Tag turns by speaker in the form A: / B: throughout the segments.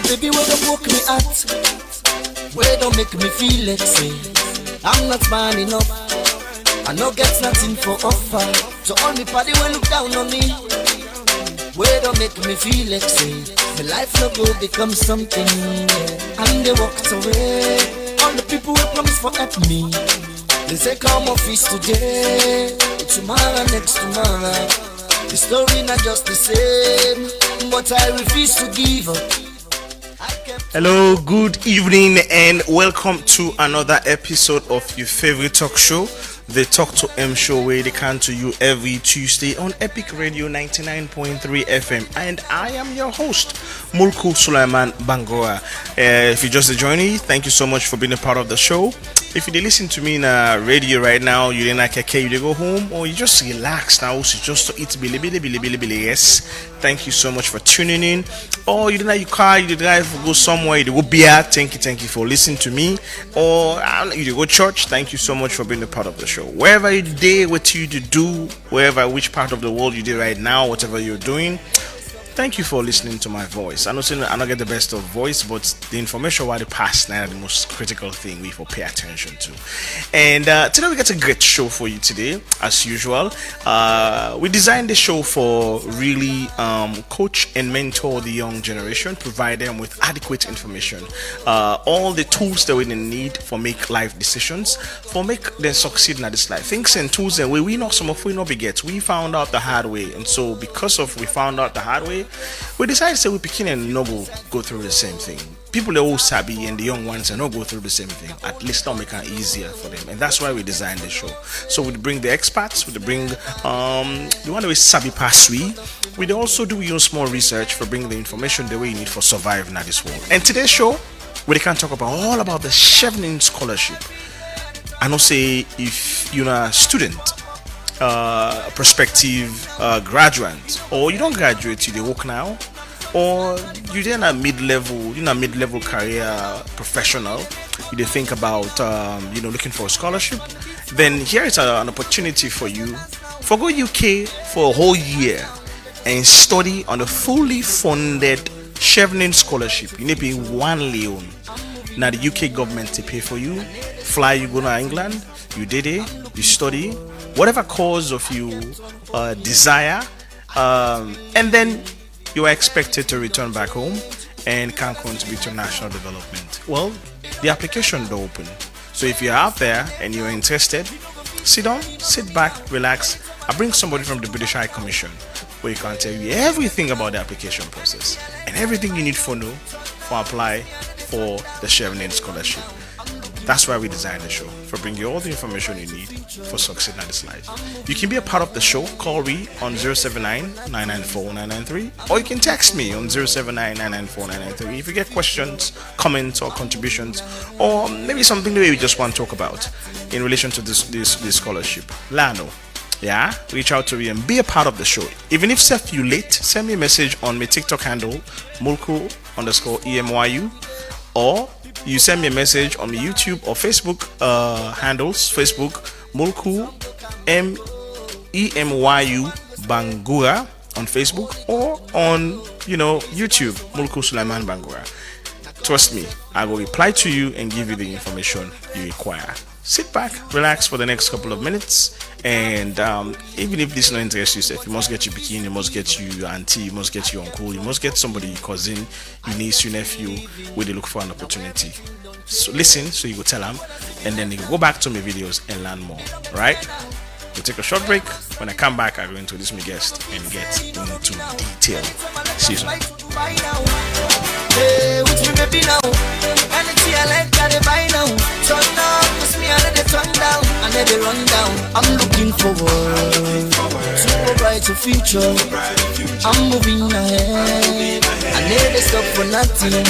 A: baby, where don't woke me at, where don't make me feel like say I'm not man enough. I no get nothing for offer. So all me party will look down on me, where don't make me feel like say my life no go become something. And they walked away. All the people who promise for help me, they say come office today, tomorrow, next tomorrow. The story not just the same, but I refuse to give up.
B: Hello, good evening, and welcome to another episode of your favorite talk show, the Talk to M Show, where they come to you every Tuesday on Epic Radio 99.3 FM. And I am your host, Mulku Sulaiman Bangura. If you just joined me, thank you so much for being a part of the show. If you listen to me in radio right now, you didn't like a you go home, or you just relax now, so just to eat billy, yes. Thank you so much for tuning in. Or you didn't like your car, you drive, go somewhere, you go beer, thank you for listening to me. Or you go church, thank you so much for being a part of the show. Wherever you did, what you do, which part of the world you did right now, whatever you're doing, thank you for listening to my voice. I know I don't get the best of voice, but the information while the past now the most critical thing we for pay attention to. And today we got a great show for you today, as usual. We designed the show for really coach and mentor the young generation, provide them with adequate information, all the tools that we need for make life decisions, for make them succeed in this life. Things and tools that we know some of we not beget. We found out the hard way, and so because of we found out the hard way, we decided to say we begin and no go through the same thing. People are all savvy, and the young ones are not go through the same thing. At least not make it easier for them, and that's why we designed the show. So we bring the experts, we bring the one that is savvy past we also do your small research for bringing the information the way you need for surviving in this world. And today's show, we can talk about all about the Chevening Scholarship. I know say if you're a student, prospective graduate, or you don't graduate, you work now, or you're in a mid-level career professional, you think about looking for a scholarship, then here is an opportunity for you for go UK for a whole year and study on a fully funded Chevening Scholarship. You need to pay £1 million. Now the UK government to pay for you, fly you go to England, you did it, you study whatever cause of you desire, and then you are expected to return back home and can contribute to national development. Well, the application door open. So if you're out there and you're interested, sit back, relax. I bring somebody from the British High Commission where you can tell you everything about the application process and everything you need to know for apply for the Chevening Scholarship. That's why we designed the show, for bringing you all the information you need for succeeding in this life. You can be a part of the show. Call me on 079-994-993, or you can text me on 079-994-993 if you get questions, comments, or contributions, or maybe something that you just want to talk about in relation to this scholarship. Lano, yeah, reach out to me and be a part of the show. Even if you late, send me a message on my TikTok handle, Mulku_EMYU, or you send me a message on my YouTube or Facebook handles. Facebook Mulku EMYU Bangura on Facebook, or on YouTube Mulku Sulaiman Bangura. Trust me, I will reply to you and give you the information you require. Sit back, relax for the next couple of minutes, and even if this not interests you, you must get your bikini, you must get your auntie, you must get your uncle, you must get somebody, your cousin, your niece, your nephew, where they look for an opportunity. So listen, so you go tell them, and then you go back to my videos and learn more. Right? We'll take a short break. When I come back, I will introduce my guest and get into detail. See you soon.
A: Hey, with me baby now. Anything I like, gotta buy now. Turn up, push me and let it turn down, and let it run down. I'm looking forward to a brighter future. I'm moving ahead. I never stop for nothing.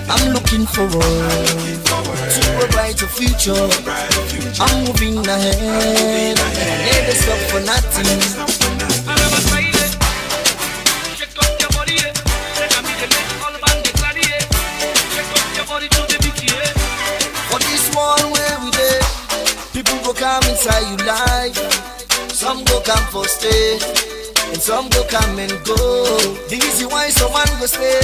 A: I'm looking forward to a brighter future. I'm moving ahead. I never stop for nothing. Come inside your life. Some go come for stay, and some go come and go. The easy why someone go stay.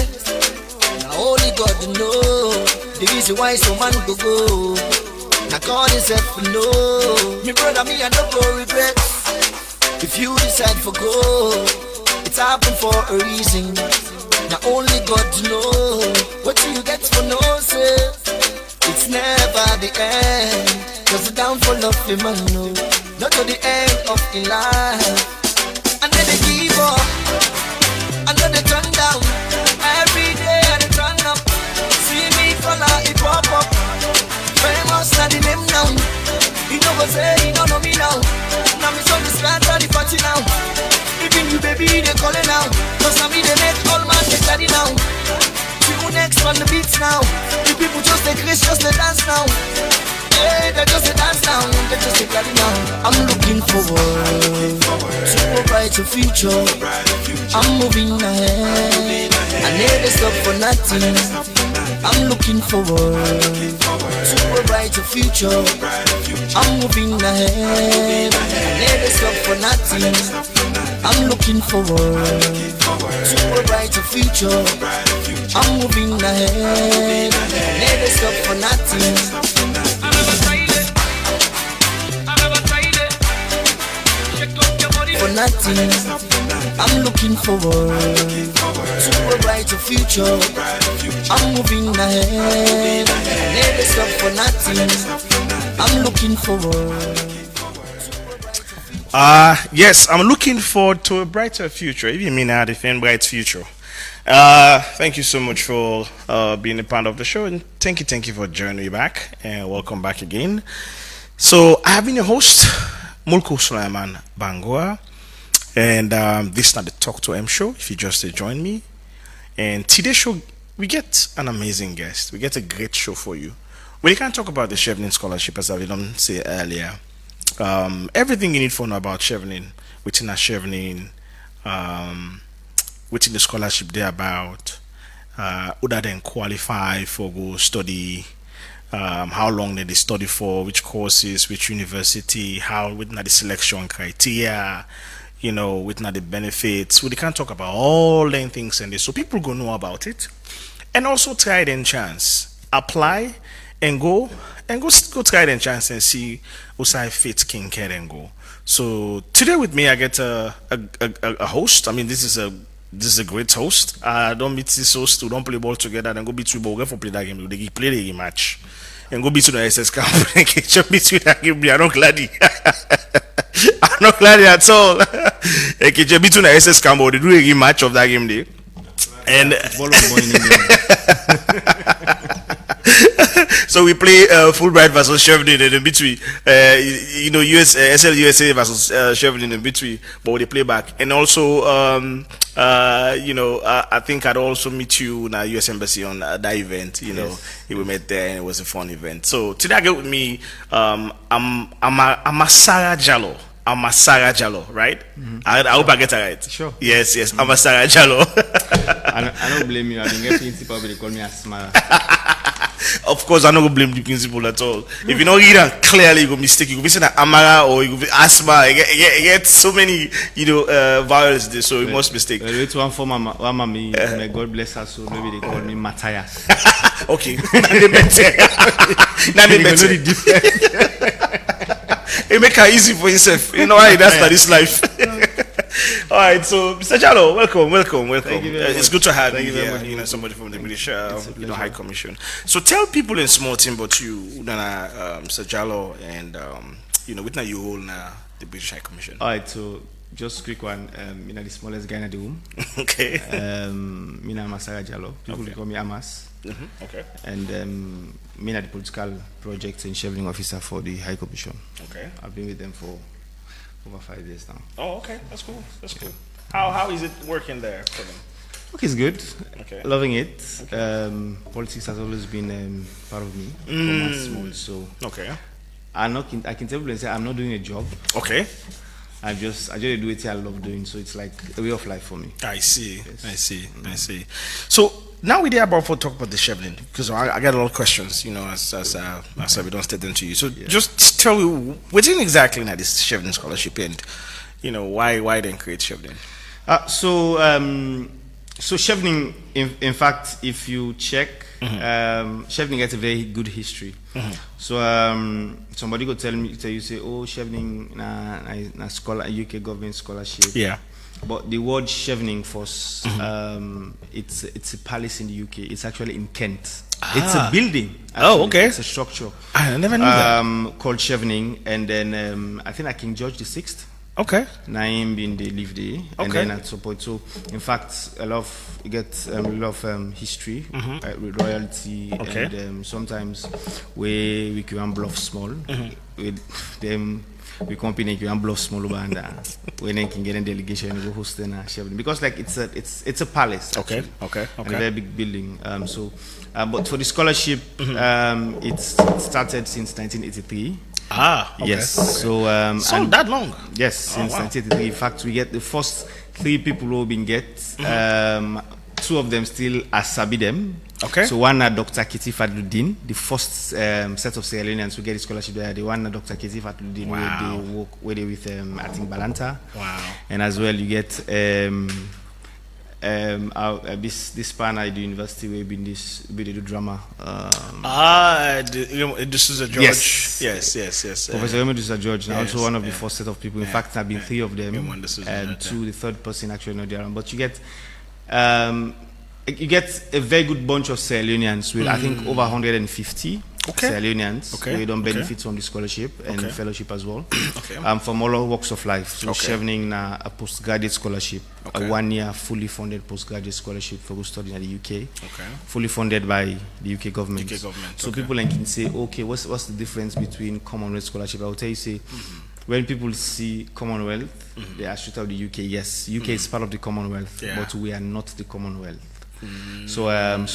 A: Now all God know the reason why some man go. Now God himself know. Me brother, me I don't go regret. If you decide for go, it's happened for a reason. Now only God know what you get for no say. It's never the end, cause the downfall of the man no, not to the end of the life. And then they give up, and then they turn down. Every day and they turn up. See me color, it pop up. Famous na the name now. You know go say, you don't know me now. Now me son the scatter the party now. Even you baby they calling now. Cause now me they make all man they daddy now. You next on the beats now. The people just they craze, just they dance now. Hey, they just they dance now. They just they daddy now. I'm looking forward to a brighter future. I'm moving ahead. I never stop for nothing. I'm looking forward to a brighter future. I'm moving ahead. I never stop for nothing. I'm looking forward to a brighter future. I'm moving ahead. I never stop for nothing. I never tried it. I never tried it. Check out your body for nothing. I'm looking forward to a brighter future. I'm moving ahead. Never stop for nothing. I'm looking forward.
B: Yes, I'm looking forward to a brighter future. If you mean I defend bright future. Thank you so much for being a part of the show, and thank you for joining me back, and welcome back again. So I have been your host, Mulko Sulaiman Bangua, and this is not the Talk to M show. If you just joined me, and today's show we get an amazing guest. We get a great show for you. We can talk about the Chevening Scholarship, as I didn't say earlier. Everything you need to know about Chevening, within a Chevening, within the scholarship they're about, other than qualify for go study, how long did they study for, which courses, which university, how within the selection criteria, within the benefits. We can talk about all them things and this, so people go know about it, and also try it and chance, apply and go try it and chance and see what's I fit King Cat and go. So today with me I get a host. I mean this is a great host. I don't meet this host who don't play ball together and go beat two ball for play that game. They play the game match and go beat to the SS camp and catch beat with that game. I'm not glad. I'm not glad at all. And catch beat to the SS camp. They do a game match of that game day. And so we play Fulbright versus Chevening in between, SL USA versus Chevening in between, but they play back. And also, I think I'd also meet you in the US Embassy on that event. Yes. We met there and it was a fun event. So today I get with me, I'm a Sarah Jallo. I'm a Sarah Jallo, right? Mm-hmm. I hope I get it right. Sure. Yes, mm-hmm. I'm a Sarah Jallo.
C: I don't blame you. I think get principal, but they call me Asmara.
B: Of course, I don't blame the principal at all. If you don't read it clearly, you go mistake. You go be saying Amara or you go be Asma. You get so many, vowels there, so you must mistake.
C: Wait one for Mama, may God bless her. So maybe they call me Matthias.
B: Okay, now they better. It make it easy for yourself. You know why? That's not this life. All right, so Mr. Jallo, welcome.
C: Thank you very much.
B: It's good to have you here. Somebody from the British High Commission. So tell people in small team about you, Mr. Jallo, and with you hold the British High Commission.
C: All right, so just quick one. The smallest guy in the room.
B: Okay.
C: I'm Sarah Jallo. People call me Amas.
B: Mm-hmm. Okay.
C: And I'm the political projects and Chevening officer for the High Commission.
B: Okay.
C: I've been with them for over 5 years now.
B: Oh, okay. That's cool. How is it working there for them?
C: Okay, it's good.
B: Okay.
C: Loving it. Okay. Politics has always been part of me from small. So
B: okay.
C: I can tell people and say I'm not doing a job.
B: Okay.
C: I just do it I love doing. So it's like a way of life for me.
B: I see. Yes. I see. So now we're about to talk about the Chevening, because I got a lot of questions, as we don't state them to you. So just tell me within exactly now this Chevening scholarship and why then create Chevening?
C: So Chevening, in fact, if you check, Chevening has a very good history. So somebody could tell you say, oh, Chevening na scholar, UK government scholarship.
B: Yeah.
C: But the word Chevening first, it's a palace in the UK. It's actually in Kent. It's a building. Actually.
B: Oh, okay.
C: It's a structure.
B: I never knew that.
C: Called Chevening, and then I think like King George VI.
B: Okay.
C: Naim being the live there, and then at some point. So, in fact, you get a lot of history with royalty, and sometimes we can bluff small with them. We company can bluff small band when they can get a delegation and go host in Chevening, because like it's a palace.
B: Okay.
C: And a very big building. But for the scholarship, it's started since 1983.
B: Okay.
C: Yes.
B: Okay. So that long?
C: Yes, since 1983. In fact, we get the first 3 people who been get. 2 of them still as sabi them.
B: Okay.
C: So one Dr. Kitty Fadluddin, the first set of Sierra Leoneans who get the scholarship there. The one Dr. Kitty Fadluddin, where they with I think Balanta.
B: Wow.
C: And as well you get this partner at the university where been they do drama.
B: This is a George. Yes.
C: Professor Emedus George, and also one of the first set of people. In fact, there have been 3 of them, and 2, the third person actually not there. But you get a very good bunch of Sierra Leoneans with I think over 150 Sierra Leoneans who don't benefit from the scholarship and fellowship as well. From all walks of life. So Chevening a postgraduate scholarship, a 1-year fully funded postgraduate scholarship for studying at the UK. Fully funded by the UK government. So people can say, okay, what's the difference between Commonwealth scholarship? I will tell you, say, when people see Commonwealth, they are straight out of the UK. Yes, UK is part of the Commonwealth, but we are not the Commonwealth. So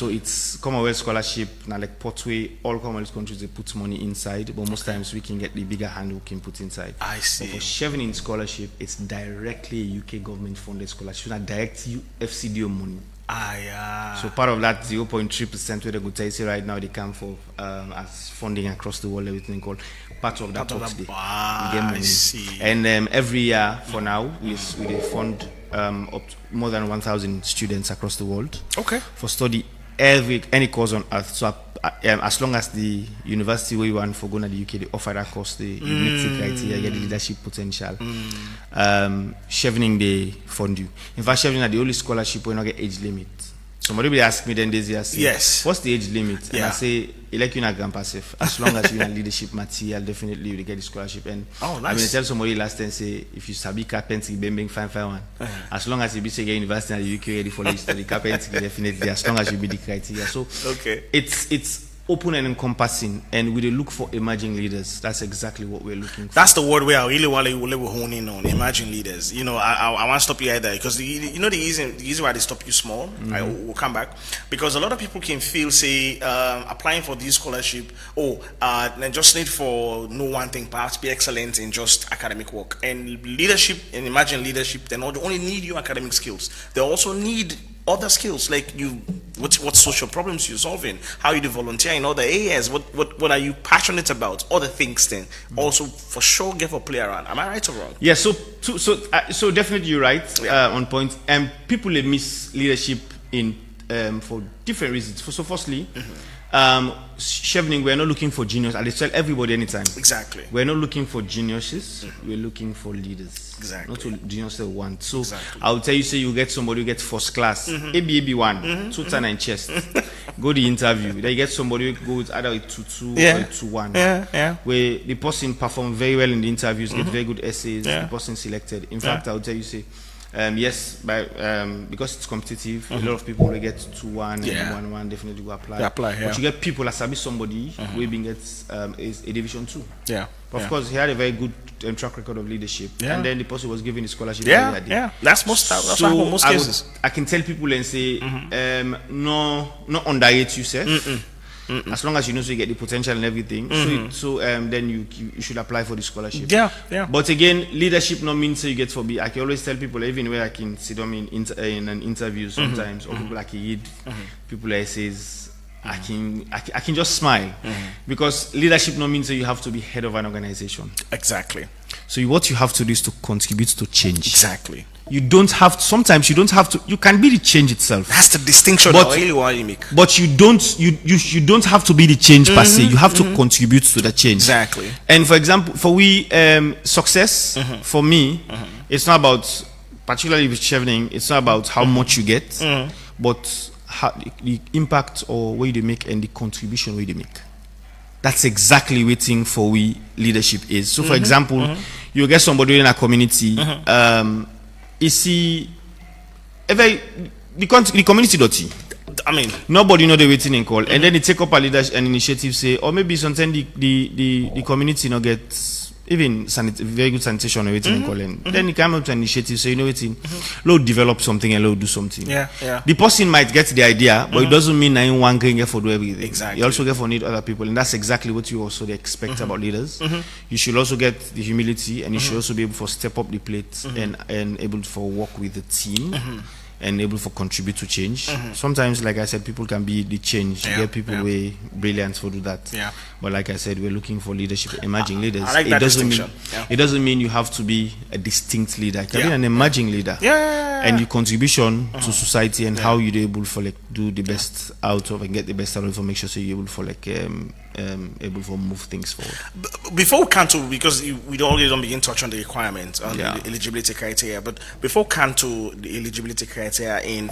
C: it's Commonwealth scholarship. Now, like Portway, all Commonwealth countries they put money inside, but most times we can get the bigger hand who can put inside.
B: I see.
C: But for Chevening scholarship, it's directly a UK government funded scholarship. It's not direct FCDO money. So part of that 0.3% where they could tell you right now they come for as funding across the world, everything called part of that box day.
B: I see.
C: And every year for now we fund up to more than 1,000 students across the world. For study any course on earth. So as long as the university where you want for going to the UK, they offer that course, you meet the criteria, get the leadership potential. Chevening they fund you. In fact, Chevening are the only scholarship where you not get age limit. Somebody will ask me then this year, what's the age limit? And I say, like you're not grand passive. As long as you're in leadership material, definitely you will get the scholarship. And
B: nice.
C: I mean, tell somebody last time, say, if you sabi carpentry, bang, fine one. As long as you be say university in the UK ready for you study carpentry, definitely. As long as you be the criteria. So it's open and encompassing, and we look for emerging leaders. That's exactly what we're looking for.
B: That's the word where I really want to hone in on, emerging leaders. You know, I want to stop you right there because the reason why they stop you small, I will come back, because a lot of people can feel, say, applying for this scholarship, they just need for no one thing, perhaps be excellent in just academic work. And leadership and emerging leadership, they not only need your academic skills, they also need other skills, like what social problems you're solving, how you do volunteer in other areas, what are you passionate about, other things then. Also, for sure, get for play around. Am I right or wrong?
C: Yeah, so definitely you're right on point. And people miss leadership in for different reasons. So firstly, Chevening, we're not looking for geniuses. I tell everybody anytime.
B: Exactly.
C: We're not looking for geniuses. We're looking for leaders.
B: Exactly.
C: Not to geniuses they want. So I'll tell you, say you get somebody who gets first class, AB1, 2 turn and chest. Go the interview. Then you get somebody who goes either a 2-2 or a 2-1. Where the person perform very well in the interviews, get very good essays. The person selected. In fact, I'll tell you, say. Yes, because it's competitive, a lot of people will get 2-1 and 1-1 definitely will apply. But you get people like somebody who gets is a Division 2. But of course, he had a very good track record of leadership, and then the person was given the scholarship.
B: That's most cases.
C: I can tell people and say, no, not underrate yourself. As long as you know, so you get the potential and everything. Then you should apply for the scholarship. But again, leadership not means so you get for be. I can always tell people, even where I can sit them in an interview sometimes, or people I can read, people I says. I can just smile because leadership not means that you have to be head of an organization.
B: Exactly.
C: So what you have to do is to contribute to change.
B: Exactly.
C: you don't have to, sometimes you don't have to, you can be the change itself.
B: That's the distinction
C: but,
B: I really want you make.
C: But you don't have to be the change per se. You have to contribute to the change.
B: Exactly.
C: And for example, for we success, for me, it's not about, particularly with chevening, it's not about how much you get, but how, the impact or way they make and the contribution way they make. That's exactly waiting for we leadership is. So for example, you get somebody in a community, you see, the community dirty.
B: I mean,
C: nobody know the waiting and call, and then they take up a leadership and initiative, say, or maybe sometimes the community not get even very good sanitation or waiting and calling. Then you come up to an initiative, so you know waiting, Lord develop something and Lord do something.
B: Yeah.
C: The person might get the idea, but it doesn't mean that one can get for do everything.
B: Exactly.
C: You also get for need other people, and that's exactly what you also expect about leaders. You should also get the humility, and you should also be able to step up the plate and able to work with the team. And able to contribute to change. Sometimes, like I said, people can be the change. You get people way brilliant for do that.
B: Yeah.
C: But like I said, we're looking for leadership, emerging leaders.
B: I like that distinction.
C: It doesn't mean you have to be a distinct leader. You can be an emerging leader. And your contribution to society and how you're able to do the best out of and get the best out of it, make sure so you're able to able to move things forward.
B: Before we come to, because we don't begin touch on the requirements on the eligibility criteria, but before we come to the eligibility criteria in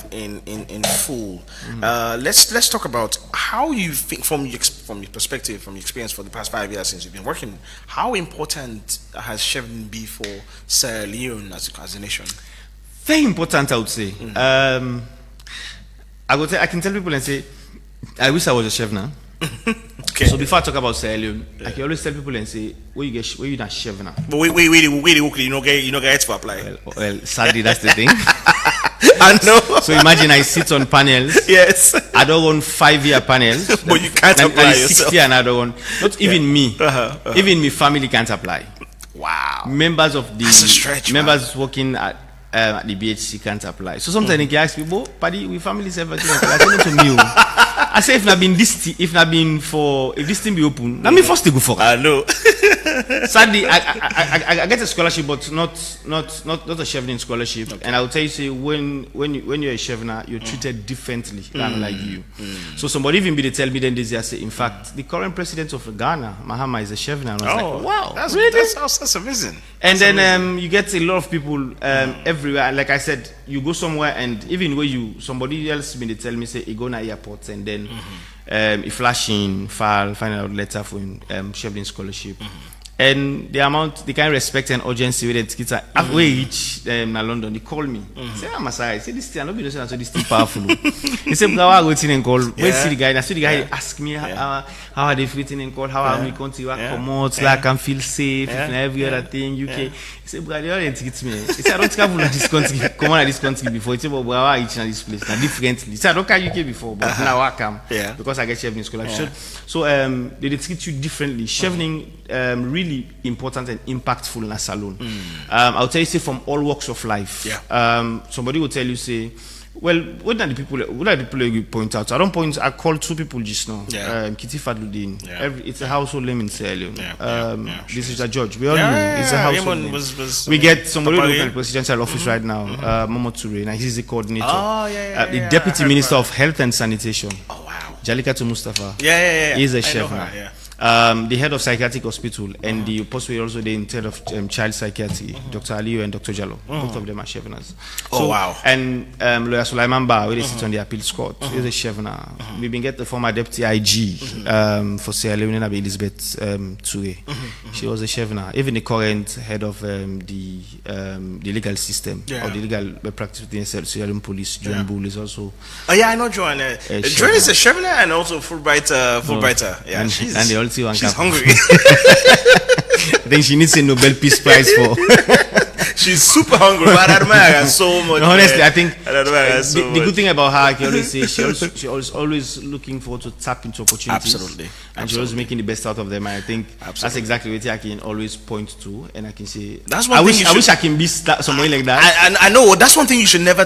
B: full, let's talk about how you think from your perspective, from your experience for the past 5 years since you've been working. How important has Chevening been for Sierra Leone as a nation?
C: Very important, I would say. I can tell people and say, I wish I was a Chevener.
B: Okay.
C: So before I talk about Sierra Leone, I can always tell people and say, where you not Chevener?
B: But wait, you don't get to apply.
C: Well, sadly, that's the thing.
B: I know.
C: So imagine I sit on panels.
B: Yes.
C: I don't want 5-year panels.
B: But you can't apply
C: and
B: yourself.
C: 60 and I don't want. Not even me. Even my family can't apply.
B: Wow.
C: Members of the
B: That's a stretch,
C: members working at the BHC can't apply. So sometimes they can ask me, "Bo, paddy, we families everything." I tell them to me. I say if this thing be open, let me first go for it.
B: I know.
C: Sadly, I get a scholarship, but not a Chevening scholarship. Okay. And I will tell you, say when you're a Chevener, you're treated differently than like you. So somebody even be to tell me then this year, say, in fact, the current president of Ghana, Mahama, is a Chevener. And I was like, wow,
B: that's
C: really?
B: That's amazing.
C: And then you get a lot of people everywhere. Like I said, you go somewhere and even where somebody else been to tell me, say, you go to airports and then you flash in, find out letter for Chevening scholarship. And the amount, the kind of respect and urgency with the kids halfway reach in London, they call me. Say, Masai, say this thing, I don't be listening to this thing powerful. He said, I go to and call. When see the guy, and I see the guy ask me how are they fitting and call, how are we country work promote, so I can feel safe, and every other thing, UK. He said, brother, they all tickets me. He said, I don't travel to this country, come on to this country before. He said, but I each in this place, differently. He said, I don't come UK before, but now I come because I get Chevening scholarship. So they treat you differently. Chevening really important and impactful in a salon. I'll tell you, say, from all walks of life. Somebody will tell you, say, well, what are the people you point out? I called 2 people just now. Kitty Fadluddin. It's a household name in Sierra Leone. This is a judge. We all know it's a household name. We get somebody who in the presidential office right now, Momo Toure, and he's the coordinator. The deputy minister of health and sanitation.
B: Oh wow.
C: Jalika Mustafa.
B: He's
C: a Chevener. The head of psychiatric hospital and the possibly also the head of child psychiatry, Dr. Aliyu and Dr. Jallo. Both of them are Cheveners.
B: Oh wow!
C: And lawyer Sulaiman Ba, where they sit on the appeals court, is a Chevener. We been get the former deputy IG for Sierra Leone, Elizabeth Toure. She was a Chevener. Even the current head of the legal system or the legal practice within Sierra Leone police, Joan Bull, is also.
B: Oh yeah, I know Joan. Joan is a Chevener and also Fulbrighter. Yeah,
C: and she's
B: hungry.
C: I think she needs a Nobel Peace Prize for.
B: She's super hungry, but I admire her so much.
C: No, honestly, I think
B: the
C: good thing about her, I can always say, she's always looking forward to tap into opportunities.
B: Absolutely.
C: And she's always making the best out of them. And I think that's exactly what I can always point to. And I can say,
B: that's one
C: I wish I can be somebody like that.
B: And I know that's one thing you should never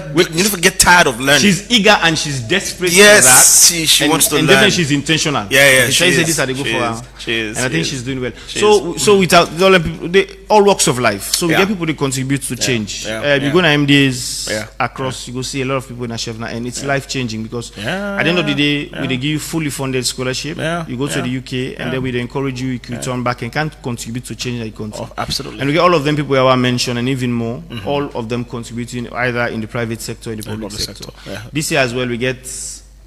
B: get tired of learning.
C: She's eager and she's desperate for that.
B: Yes, she wants to learn.
C: And definitely she's intentional.
B: Yeah,
C: she says this are the go for her.
B: She is.
C: And I think she's doing well. So without all the people, all walks of life. So we get people to contribute to change. You go to MDAs across, you go see a lot of people in Ashevna, and it's life changing because at the end of the day, we give you fully funded scholarship. You go to the UK, and then we encourage you to return back and can contribute to change the country.
B: Oh, absolutely.
C: And we get all of them people I mentioned, and even more, all of them contributing either in the private sector or in the public sector. This year as well, we get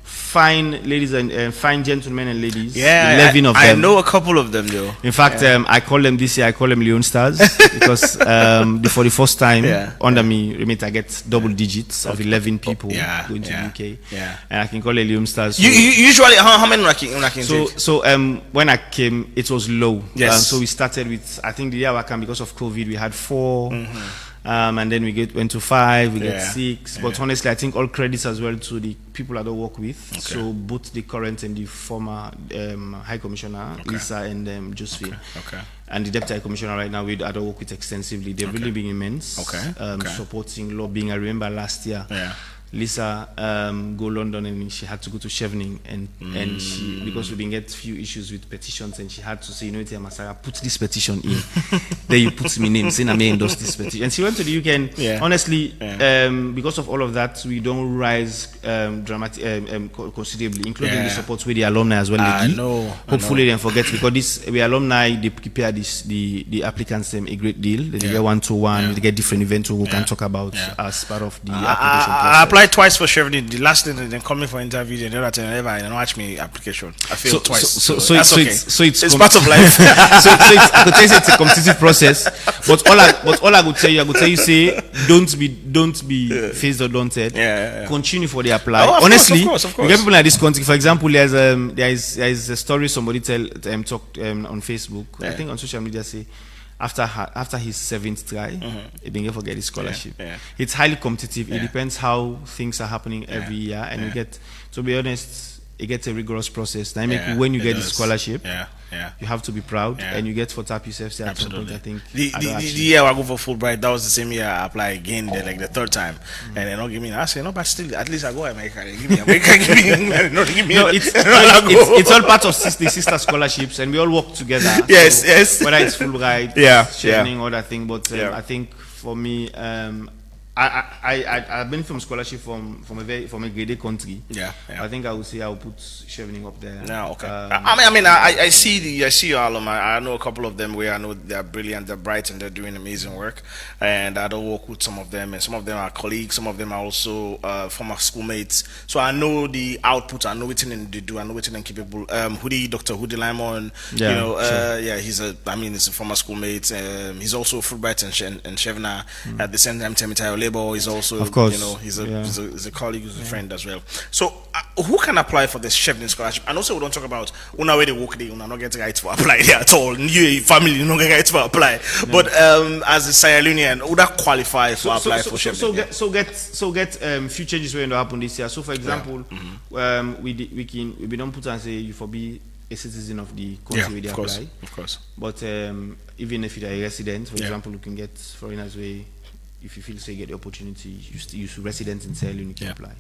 C: fine ladies and fine gentlemen and ladies. 11 of them.
B: I know a couple of them though.
C: In fact, I call them this year, I call them Leon Stars because for the first time under me, remember I get double digits of 11 people going to the UK. And I can call it Leon Stars. So
B: you usually, how many can
C: So when I came, it was low. So we started with, I think the year I came because of COVID, we had 4. And then we went to 5, we get 6. But honestly, I think all credits as well to the people I don't work with. So both the current and the former High Commissioner, Lisa and Josephine. And the Deputy High Commissioner right now, I don't work with extensively. They've really been immense. Supporting lobbying. I remember last year. Lisa go London and she had to go to Chevening and she, because we didn't get few issues with petitions, and she had to say, you know, Masara, put this petition in. Then you put me name, saying I may endorse this petition. And she went to the UK and honestly, because of all of that, we don't rise considerably, including the support with the alumni as well. Hopefully they forget, because this we alumni, they prepare the applicants a great deal. They get 1-to-1, they get different events we can talk about as part of the application process.
B: Twice for Chevening. The last thing they come in for interview, they never watch me application. I failed twice. So it's part of life.
C: I could tell you it's a competitive process. But all I could tell you, say don't be phased or daunted. Continue for the apply. Honestly,
B: of course.
C: We get people like this country. For example, there is a story somebody talked on Facebook. I think on social media say, after his 7th try, he didn't forget his scholarship. It's highly competitive. It depends how things are happening every year, and you get, to be honest, it gets a rigorous process. When you get the scholarship, you have to be proud, and you get for tap yourself. At some point, I think
B: the year I go for Fulbright, that was the same year I applied again, like the 3rd time, and they don't give me. I say no, but still, at least I go America. Give me America, give me England, not give me.
C: No, it's all part of the sister scholarships, and we all work together.
B: Yes.
C: Whether it's Fulbright, sharing, other thing, but I think for me, I've been from scholarship from a grade A country. I think I would say I will put Chevening up there.
B: I see your alumni. I know a couple of them where I know they're brilliant, they're bright, and they're doing amazing work. And I don't work with some of them, and some of them are colleagues, some of them are also former schoolmates. So I know the output, I know what they do, I know what they're capable. Dr. Hoodie Limon, he's a former schoolmate. He's also Fulbright and Chevna. At the same time, Temitayo Labor is also,
C: of course,
B: he's a colleague, he's a friend as well. So who can apply for this Chevening scholarship? And also we don't talk about una where they work there, una not get right to apply there at all. You family, you not get right to apply. But as a Sierra Leonean, would that qualify for apply for Chevening?
C: So get few changes going to happen this year. So for example, we don't put and say you for be a citizen of the country where they apply.
B: Of course.
C: But even if you're a resident, for example, you can get foreigners way. If you feel so you get the opportunity, you resident in Sierra Leone, you can apply.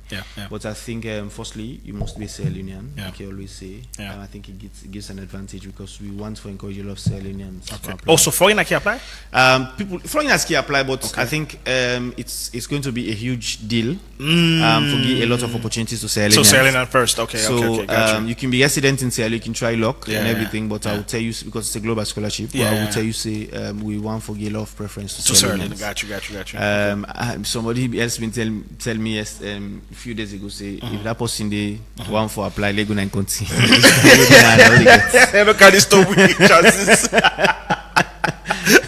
C: But I think firstly you must be a Sierra Leonean, like you always say. I think it gives an advantage because we want to encourage a lot of Sierra Leoneans to apply.
B: Also foreigners can apply?
C: Foreigners can apply, but I think it's going to be a huge deal to give a lot of opportunities to Sierra Leoneans.
B: So Sierra Leone first,
C: you can be resident in Sierra Leone, you can try luck and everything, but I will tell you, because it's a global scholarship, I will tell you, say we want for give a lot of preference to Sierra Leone.
B: Got you.
C: Somebody else been tell me a few days ago, say if that person they want for apply Lego and continue.
B: Look at this stop with chances.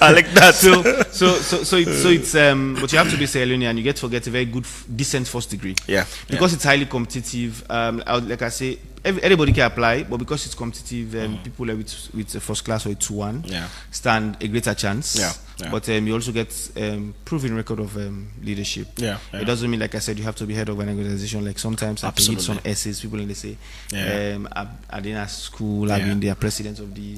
B: I like that.
C: So it's but you have to be Sierra Leonean and you get to get a very good decent first degree. Because it's highly competitive. Like I say, everybody can apply, but because it's competitive, people with a first class or a 2-1 stand a greater chance. But you also get proven record of leadership. It doesn't mean, like I said, you have to be head of an organization. Like sometimes I read some essays, people and they say, I didn't at school, I've been the president of the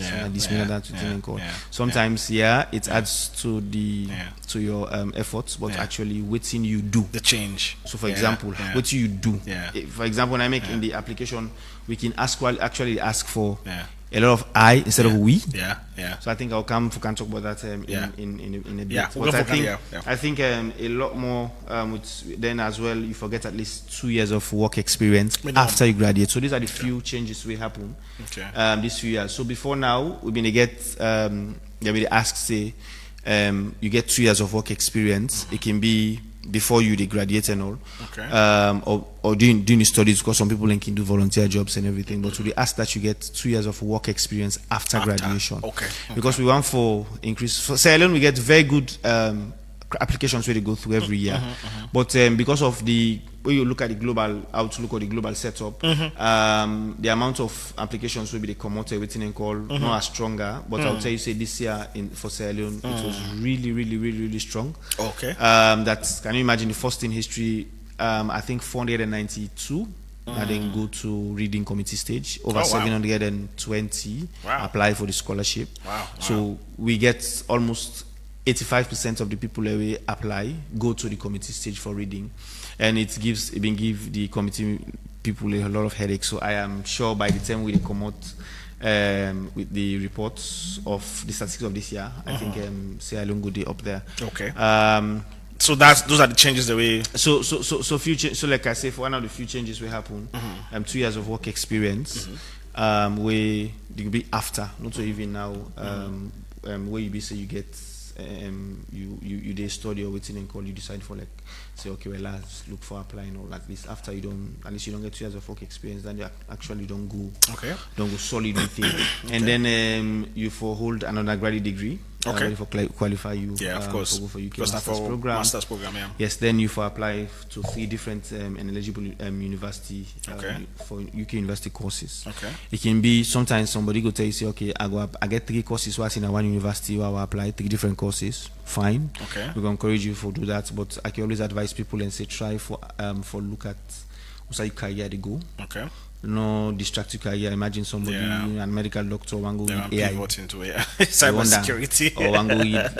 C: sometimes it adds to the to your efforts, but actually waiting you do
B: the change.
C: So for example, what you do. For example, when I make in the application, we can actually ask for a lot of I instead of we.
B: Yeah.
C: So I think we can talk about that in a bit.
B: Yeah,
C: but I think a lot more. Then as well, you forget at least 2 years of work experience after you graduate. So these are the few changes will happen. These few years. So before now, we're gonna get they will ask say you get 2 years of work experience. It can be before you graduate and all, or doing the studies, because some people can do volunteer jobs and everything. But we ask that you get 2 years of work experience after graduation. Because we want for increase. For Sierra Leone, we get very good applications where they go through every year. But because of the when you look at the global outlook or the global setup, the amount of applications will be the commodity everything and call not as stronger. But I'll tell you, say this year for Sierra Leone, it was really strong. That can you imagine the first in history? I think 492. And then go to reading committee stage. Over 720 apply for the scholarship. So we get almost 85% of the people that we apply go to the committee stage for reading, and it been give the committee people a lot of headaches. So I am sure by the time we come out with the reports of the statistics of this year, I think Sierra Leone go up there.
B: So those are the changes that we.
C: So like I say, for one of the few changes will happen. 2 years of work experience. Where they will be after, not so even now. Where you be say you get. You they study or waiting and call, you decide for like say okay, well let's look for applying, or at least after you don't get 2 years of work experience, then you actually don't go solid with it. And then you for hold an undergraduate degree. For qualify you
B: of course
C: for UK master's program. Yes, then you for apply to 3 different and eligible university for UK university courses. It can be sometimes somebody go tell you say okay, I get 3 courses was in one university where I apply 3 different courses. Fine, we can encourage you for do that, but I can always advise people and say try for look at what's your career to go. No distracted career. Imagine somebody, a medical doctor, one go with AI,
B: into cybersecurity,
C: or one go with.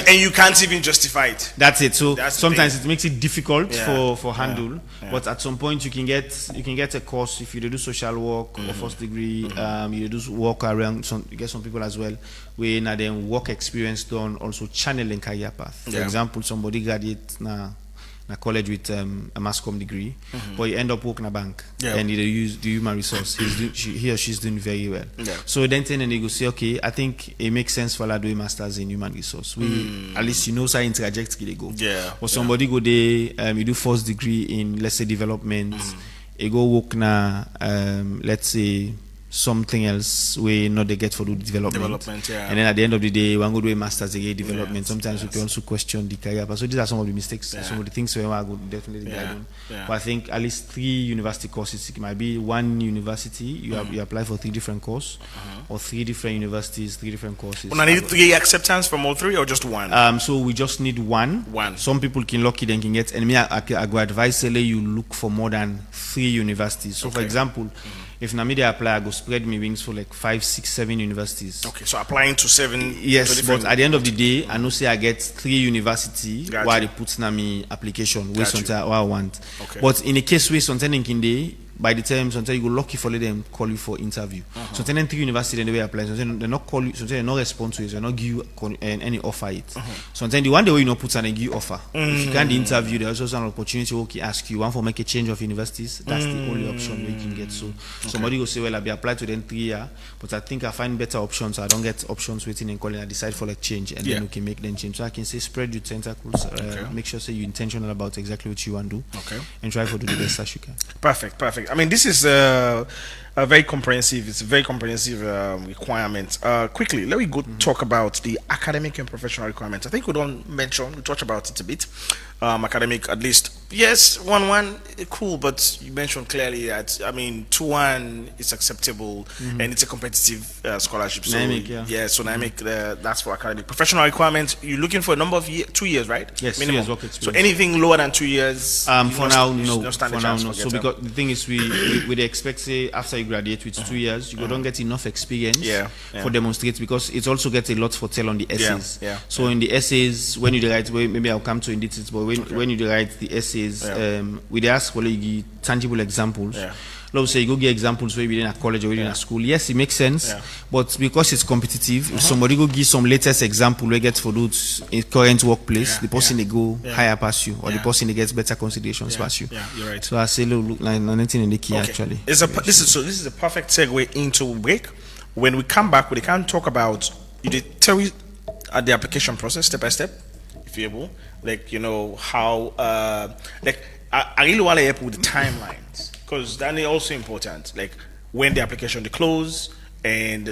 B: And you can't even justify it.
C: That's it. So sometimes it makes it difficult for handle. But at some point you can get a course if you do social work or first degree. You do work around. You get some people as well. We now then work experience done also channeling career path. For example, somebody graduate now. A college with a mass comm degree, but you end up working a bank and you use the human resource. He or she's doing very well. So then they go say, okay, I think it makes sense for her doing masters in human resource. At least you know science trajectory they go. Or somebody go there, you do first degree in let's say development, you go work na let's say something else we know they get for the development. And then at the end of the day, one go do a master's degree development. Sometimes we can also question the career path. So these are some of the mistakes, some of the things we I would definitely guide on. But I think at least 3 university courses. It might be one university you apply for 3 different courses, or 3 different universities, 3 different courses.
B: I need 3 acceptance from all 3 or just one?
C: So we just need one. Some people can lucky then can get, and me I go advise you look for more than 3 universities. So for example, if Namibia apply, I go spread my wings for like 5, 6, 7 universities.
B: So applying to 7.
C: Yes, but at the end of the day, I know say I get 3 university while they put na me application where something I want. But in a case where something in Kinde, by the time sometimes you go lucky for them call you for interview. Sometimes 3 university then they apply. Sometimes they not call you. Sometimes they not respond to it. They not give you any offer it. Sometimes the one day you not put and give offer. If you can't interview, there's also an opportunity. Okay, ask you one for make a change of universities. That's the only option where you can get. So somebody will say, well, I'll be applied to them 3 years, but I think I find better options. So I don't get options waiting and calling. I decide for like change, and then we can make them change. So I can say spread your tentacles. Make sure say you're intentional about exactly what you want to do. And try to do the best as you can.
B: Perfect. I mean, this is a very comprehensive. It's a very comprehensive requirement. Quickly, let me go talk about the academic and professional requirements. I think we touched about it a bit. Academic, at least. Yes, 1-1, cool, but you mentioned clearly that 2-1 is acceptable and it's a competitive scholarship. So NIMC, that's for academic. Professional requirements, you're looking for a number of 2 years, right?
C: Yes,
B: minimum.
C: 2 years work experience.
B: So anything lower than 2 years?
C: For now, no. So because the thing is, we expect say after you graduate with 2 years, you don't get enough experience for demonstrate, because it also gets a lot for tell on the essays. So in the essays, when you write, maybe I'll come to in details, but when you write the essays, we ask for tangible examples let's say you go get examples where within a college or within a school. Yes, it makes sense, but because it's competitive, if somebody go give some latest example where get for those in current workplace, the person they go higher past you, or the person they gets better considerations past you.
B: Yeah, you're right.
C: So I say look like nothing in the key actually.
B: This is a perfect segue into break. When we come back, we can talk about the theory at the application process step by step, if you're able. Like, you know, how like I really want to help with the timelines, because that is also important. Like when the application they close, and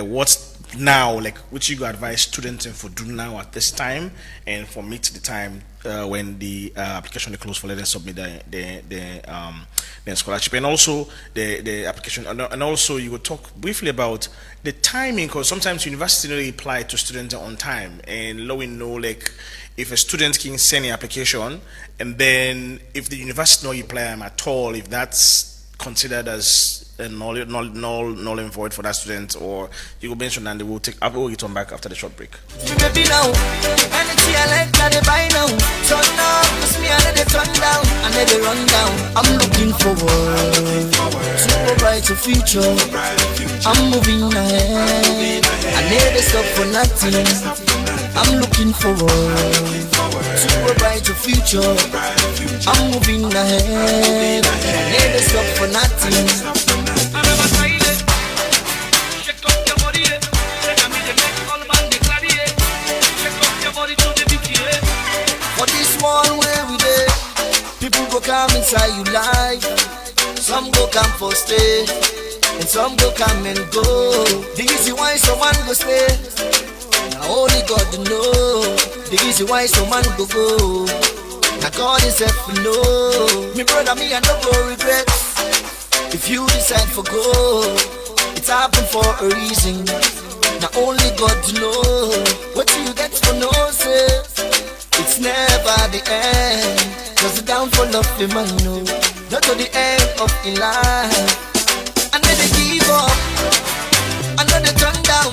B: what's now, like which you could advise students for do now at this time, and for me to the time when the application they close for let them submit the scholarship, and also the application, and also you will talk briefly about the timing, because sometimes university don't reply to students on time, and we know like if a student can send an application and then if the university no reply them at all, if that's considered as a null and void for that student, or you will mention and they will return back after the short break.
A: Baby now, anything I like that they buy now. Turn down, cause me I let it turn down, and let it run down. I'm looking forward to a brighter future. I'm moving ahead, I never stop for nothing. I'm looking forward to a brighter future. I'm moving ahead, I never stop for nothing. For this one where we there, people go come inside you life. Some go come for stay, and some go come and go. The easy why someone go stay, now only God know. The easy why someone go go, now God himself know. Me brother, me I no go regret. If you decide for go, it's happened for a reason. Now only God know. What you get for no say, it's never the end. Cause the downfall of the man, no, not to the end of the life. And then they give up, and then they turn down.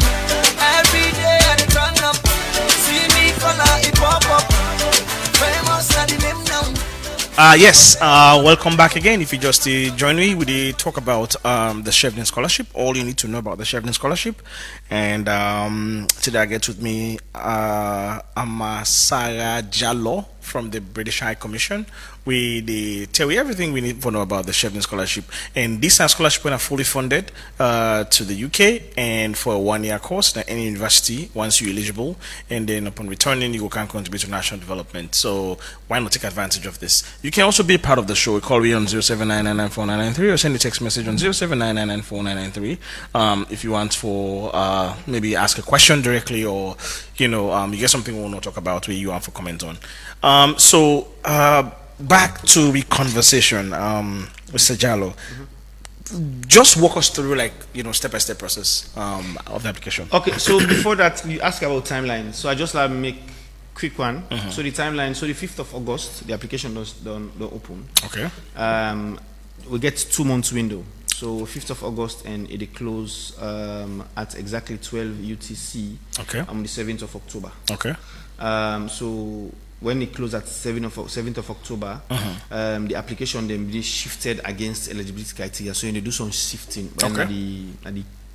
A: Every day and they turn up. See me color, it pop up. Famous and the name down.
B: Yes, welcome back again. If you just join me, we talk about the Chevening Scholarship, all you need to know about the Chevening Scholarship. And today I get with me Sarah Jallow from the British High Commission. We tell you everything we need to know about the Chevening Scholarship. And this scholarship is fully funded to the UK, and for a 1-year course at any university once you're eligible. And then upon returning, you can contribute to national development. So why not take advantage of this? You can also be part of the show. We call me on 0799949993 or send a text message on 07994993 if you want for maybe ask a question directly, or you get something we want to talk about where you want for comment on. So back to the conversation, Mr. Jallow. Just walk us through step-by-step process of the application.
C: Okay, so before that, you ask about timeline. So I just like make quick one. So the timeline. So the 5th of August, the application don't open.
B: Okay.
C: We get 2 months window. So 5th of August, and it close at exactly 12 UTC.
B: Okay.
C: On the 7th of October.
B: Okay.
C: So when it closed at 7th of October, the application then be shifted against eligibility criteria. So they do some shifting.
B: Okay.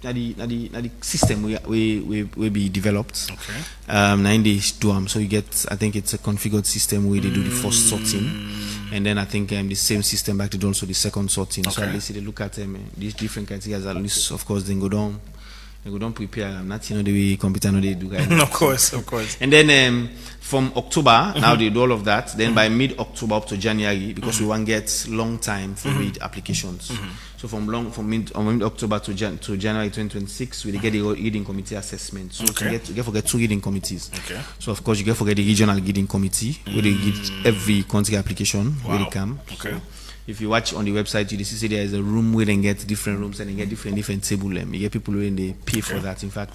C: The system we be developed.
B: Okay.
C: 9 days do them. So you get, I think it's a configured system where they do the first sorting, and then I think the same system back to do also the second sorting.
B: Okay.
C: So at least they look at these different criteria. At least, of course, then go down. They go down prepare. I'm not the way computer no they do.
B: Of course.
C: And then from October, now they do all of that. Then by mid-October up to January, because we want to get long time for read applications. So from mid-October to January 2026, we get the reading committee assessment. So you get forget 2 reading committees.
B: Okay.
C: So of course you get forget the regional reading committee where they get every country application where they come.
B: Okay.
C: So if you watch on the website, you see there is a room where they get different rooms and they get different table. You get people when they pay for that. In fact,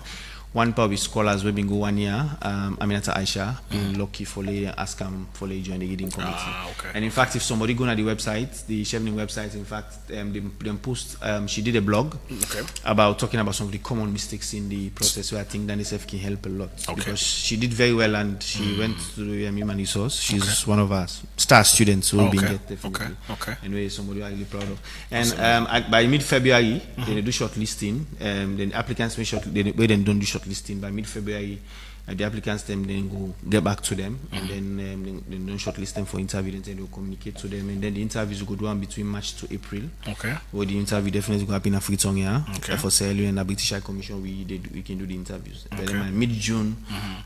C: one probably scholars we been go 1 year. Aminata Aisha been lucky for lay ask for lay join the reading committee. And in fact, if somebody go on the website, the Chevening website, in fact, they post. She did a blog about talking about some of the common mistakes in the process. Where I think DANISF can help a lot because she did very well and she went to the human resource. She's one of our star students who will be get definitely. Anyway, somebody I'm really proud of. And by mid-February, they do shortlisting. Then applicants may don't do shortlisting by mid-February. The applicants then go get back to them and then they don't shortlist them for interview and then they'll communicate to them and then the interviews will go on between March to April. Where the interview definitely go happen in Africa for Sierra Leone and the British High Commission we can do the interviews. But then mid-June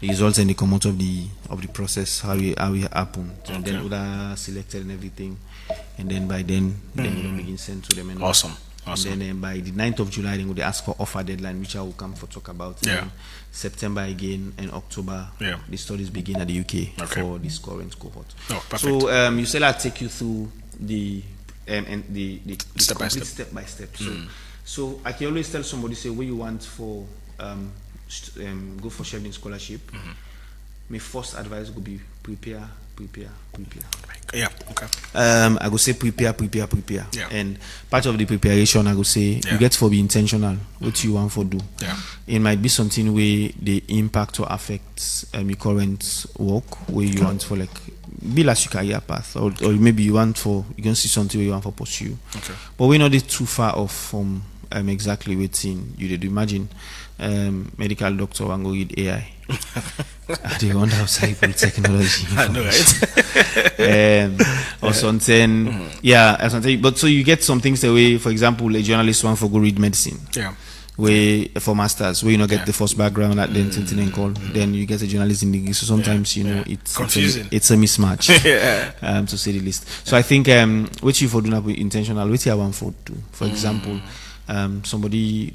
C: the results and they come out of the process how we happen and then other selected and everything and then by then we don't begin send to them and
B: awesome.
C: And then by the 9th of July, they ask for offer deadline, which I will come for talk about. And September again and October, the studies begin at the UK for this current cohort. So you said I'll take you through the
B: step by
C: step. So I can always tell somebody, say, what you want for go for Chevening scholarship. My first advice would be prepare. I go say prepare. And part of the preparation, I go say you get for be intentional. What you want for do. It might be something where the impact or affect your current work, where you want for like be like your career path, or maybe you can see something where you want for pursue. But we're not too far off from exactly waiting. You did imagine medical doctor and go read AI. They wonder how cyber technology.
B: I know, right?
C: Or something. Something. But so you get some things the way, for example, a journalist want for go read medicine. Where for masters, where you get the first background at then then you get a journalism degree. So sometimes it's
B: confusing.
C: It's a mismatch. To say the least. So I think what you for do not be intentional, what you want for do. For example, somebody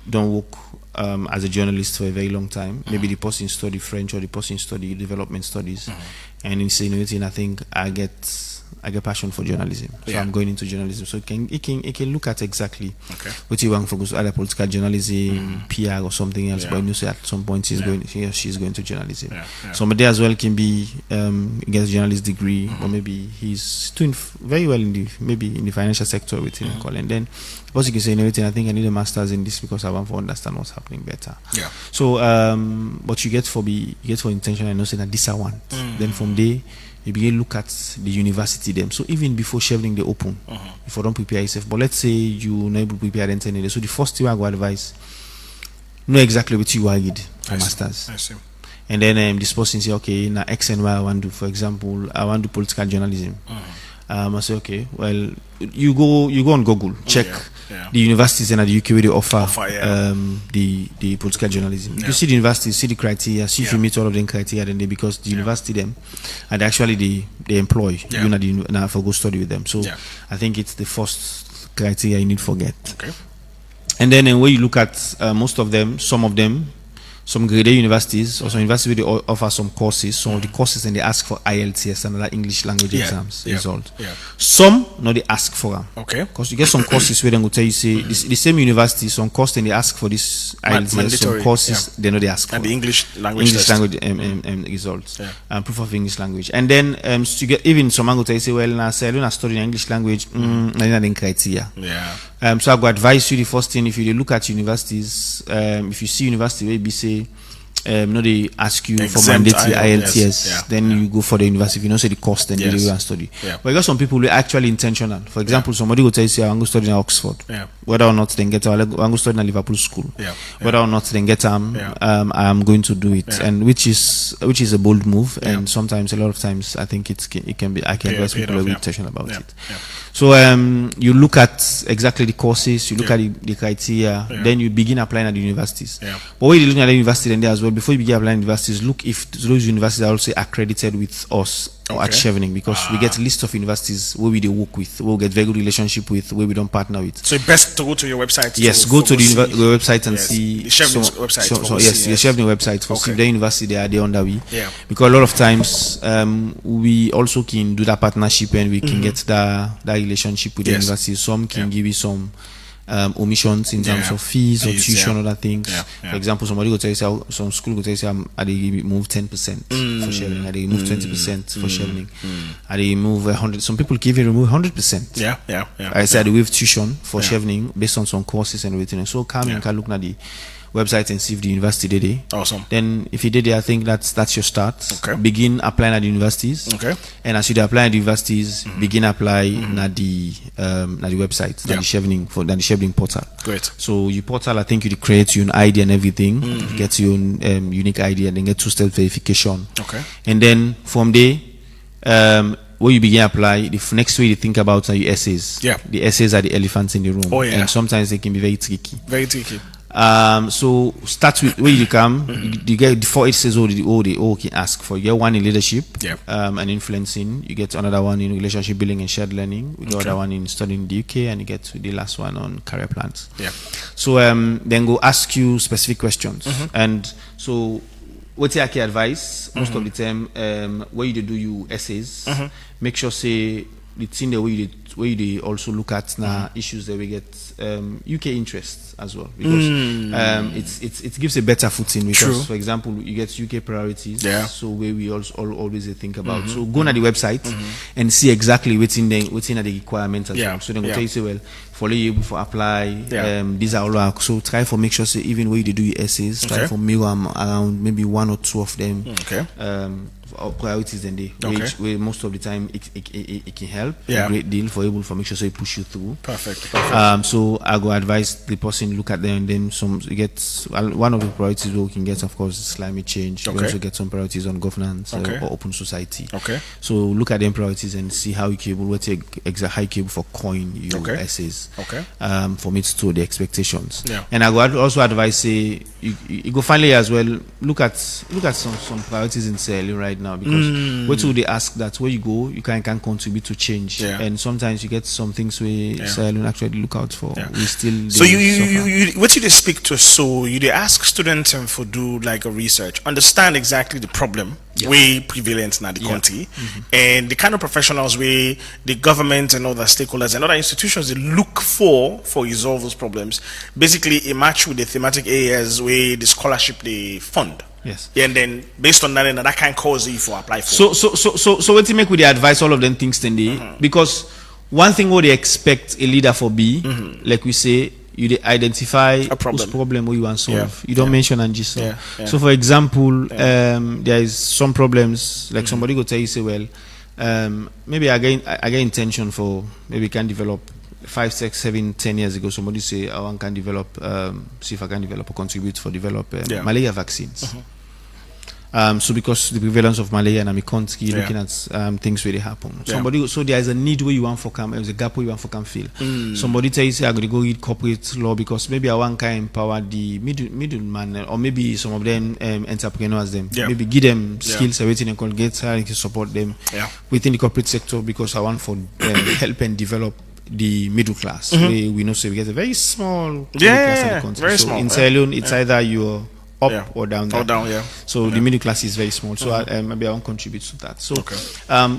C: don't work as a journalist for a very long time. Maybe the person study French or the person study development studies, and in saying I think I get passion for journalism, so I'm going into journalism. So it can look at exactly what you want for either political journalism, PR or something else. But you know, so at some point she's going to journalism. Somebody as well can be gets a journalist degree, or maybe he's doing very well in the financial sector within and then you can say anything. I think I need a master's in this because I want to understand what's happening better. So but you get for intention and know say that this I want. Then from there you begin look at the university them. So even before Chevening they open, if you don't prepare yourself. But let's say you not able to prepare anything. So the first thing I go advise, know exactly what you want for masters.
B: I see.
C: And then this person say, okay, now X and Y I want to do. For example, I want to do political journalism. I say, okay, well, you go on Google, check the universities in the UK where they offer the political journalism. You see the universities, see the criteria, see if you meet all of the criteria, then because the university them, and actually they employ you now for go study with them. So I think it's the first criteria you need to forget. And then when you look at most of them, some grade A universities or some universities where they offer some courses. Some of the courses and they ask for IELTS and other English language exams result. Some no they ask for them. Because you get some courses where they will tell you say the same university some course and they ask for this IELTS. Some courses they know they ask for.
B: And the English language
C: results and proof of English language. And then so you get even some will tell you say well now say I study English language in criteria. So I go advise you the first thing if you look at universities if you see university where say they ask you for mandatory IELTS, then you go for the university. If you know say the cost, then you go and study. But you got some people who are actually intentional. For example, somebody will tell you say I want to study in Oxford. Whether or not they get I want to study in Liverpool School. Whether or not they get I am going to do it, and which is a bold move. And sometimes a lot of times I think it can be I can advise people to be intentional about it. So you look at exactly the courses, you look at the criteria, then you begin applying at the universities. But when you're looking at the university then there as well, before you begin applying universities, look if those universities are also accredited with us or at Chevening, because we get a list of universities where we work with, we'll get very good relationship with, where we don't partner with.
B: So it's best to go to your website.
C: Yes, go to the website and see
B: the Chevening website.
C: The Chevening website for see the university they are there on that way. Because a lot of times we also can do that partnership and we can get that relationship with the university. Some can give you some omissions in terms of fees or tuition, other things.
B: Yeah.
C: For example, somebody will tell you, some school will tell you, I remove 10% for sharing, I remove 20% for sharing, I remove 100. Some people give you remove 100%.
B: Yeah.
C: I said I remove tuition for sharing based on some courses and everything. So come and can look at the website and see if the university did it.
B: Awesome.
C: Then if you did it, I think that's your start.
B: Okay.
C: Begin applying at the universities.
B: Okay.
C: And as you apply at the universities, begin applying at the website, the Chevening portal.
B: Great.
C: So your portal, I think you create your own ID and everything. You get your own unique ID and then get 2-step verification.
B: Okay.
C: And then from there, when you begin apply, the next way you think about are your essays.
B: Yeah.
C: The essays are the elephants in the room.
B: Oh, yeah.
C: And sometimes they can be very tricky.
B: Very tricky.
C: So start with where you come. You get the 4 essays all can ask for. You get one in leadership, and influencing. You get another one in relationship building and shared learning. We got another one in studying in the UK, and you get the last one on career plans.
B: Yeah.
C: So then go ask you specific questions, and so what's your key advice? Most of the time, where you do your essays, make sure say the thing that we they also look at now issues that we get UK interests as well, because it gives a better footing, because
B: True.
C: for example you get UK priorities, so where we also always think about. So go on the website and see exactly what's in the requirements as well. So then go tell you say, well, follow you before apply, these are all, so try for make sure say even where you do your essays, try for mirror around maybe 1 or 2 of them priorities, and where most of the time it can help a great deal for able for make sure so it push you through.
B: Perfect.
C: So I go advise the person look at them, and then you get one of the priorities we can get, of course, is climate change. We also get some priorities on governance or open society. So look at them priorities and see how you can able how you can for coin your essays. For me to the expectations. And I go also advise say you go finally as well look at some priorities in Sierra Leone right now, because what will they ask that where you go you can contribute to change, and sometimes you get some things where Sierra Leone actually look out for. We still
B: so you what you they speak to, so you they ask students and for do like a research, understand exactly the problem way prevalent in the country, and the kind of professionals where the government and other stakeholders and other institutions they look for resolve those problems, basically a match with the thematic areas where the scholarship they fund. And then based on that, and that can cause you for apply for.
C: So what you make with the advice all of them things then because one thing what they expect a leader for be, like we say, you identify a problem where you want to solve. You don't mention and just solve. So for example, there is some problems like somebody go tell you say, well, maybe I get intention for maybe can develop 5, 6, 7, 10 years ago. Somebody say I want can develop see if I can develop or contribute for develop malaria vaccines. So because the prevalence of malaria in my country, looking at things where they happen. Somebody, so there is a need where you want for come, there's a gap where you want for come fill. Somebody tells you I'm going to go read corporate law because maybe I want to empower the middleman, or maybe some of them entrepreneurs them. Maybe give them skills, everything, and can get her and support them within the corporate sector, because I want for help and develop the middle class. We know so we get a very small middle class in the country. Very so small, in Sierra Leone, it's either you're up or down there.
B: Or down,
C: So the middle class is very small. So maybe I won't contribute to that. So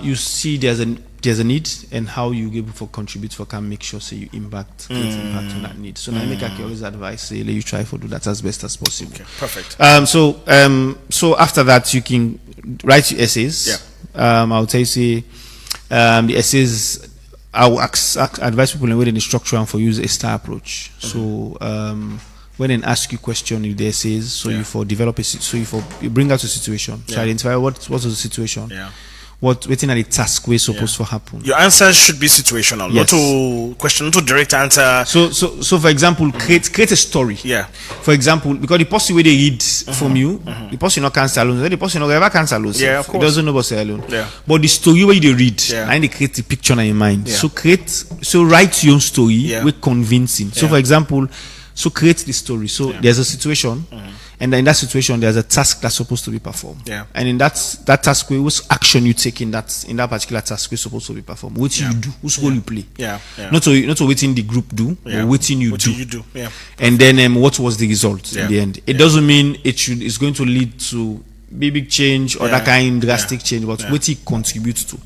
C: you see there's a need, and how you able for contribute for can make sure so you impact on that need. So now I make always advise say you try to do that as best as possible.
B: Perfect.
C: So after that you can write your essays. I'll tell you say the essays I will advise people within the structure and for use a STAR approach. So when they ask you question in the essays, so you for develop you bring out a situation. So identify what was the situation. Waiting at the task way supposed to happen.
B: Your answers should be situational, not to question, not to direct answer.
C: So for example, create a story. For example, because the person where they read from you, the person not cancel alone, the person not ever cancel alone. Of course. It doesn't know about alone. But the story where they read, and they create the picture in your mind. So write your own story with convincing. So for example, create the story. So there's a situation, and in that situation there's a task that's supposed to be performed. And in that task, which action you take in that particular task is supposed to be performed. What you do, whose role you play. Not to waiting the group do, but waiting you do. And then what was the result in the end? It doesn't mean it's going to lead to big change or that kind of drastic change, but what it contributes to.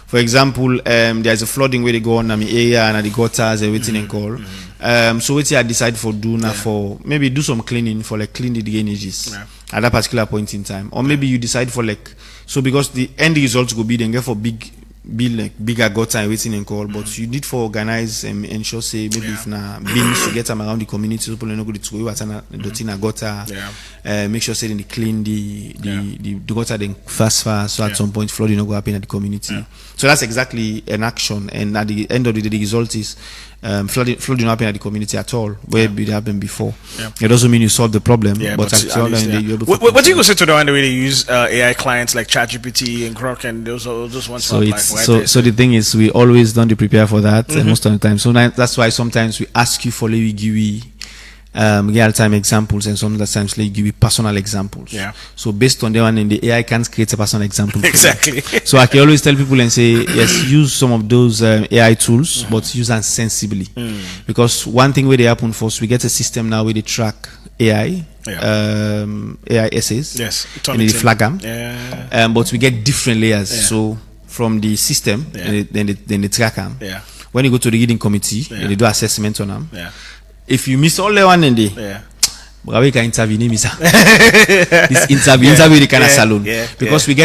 C: For example, there's a flooding where they go on in the area and the gutters, everything and all. So what I decide for do now for maybe do some cleaning for like clean the drainages at that particular point in time, or maybe you decide for like so because the end result will be then get for bigger gutter and waiting and call, but you need for organize and ensure say maybe if na bins to get them around the community, so people know go to what na gutter, make sure say they clean the gutter then fast so at some point flooding no go happen at the community. So that's exactly an action, and at the end of the day the result is flooding not happen at the community at all where it happened before. It doesn't mean you solve the problem, but actually
B: what do you say to the one the way they use AI clients like ChatGPT and Grok and those ones?
C: So the thing is, we always don't prepare for that most of the time. So that's why sometimes we ask you for real-time examples, and sometimes we give you personal examples. So based on that one, and the AI can't create a personal example.
B: Exactly.
C: So I can always tell people and say, yes, use some of those AI tools, but use them sensibly. Because one thing where they happen first, we get a system now where they track AI. AI essays.
B: Yes.
C: And they flag them. But we get different layers. So from the system, and then they track them. When you go to the reading committee, and they do assessment on them. If you miss all the one in there, we can interview this interview the kind of salon because we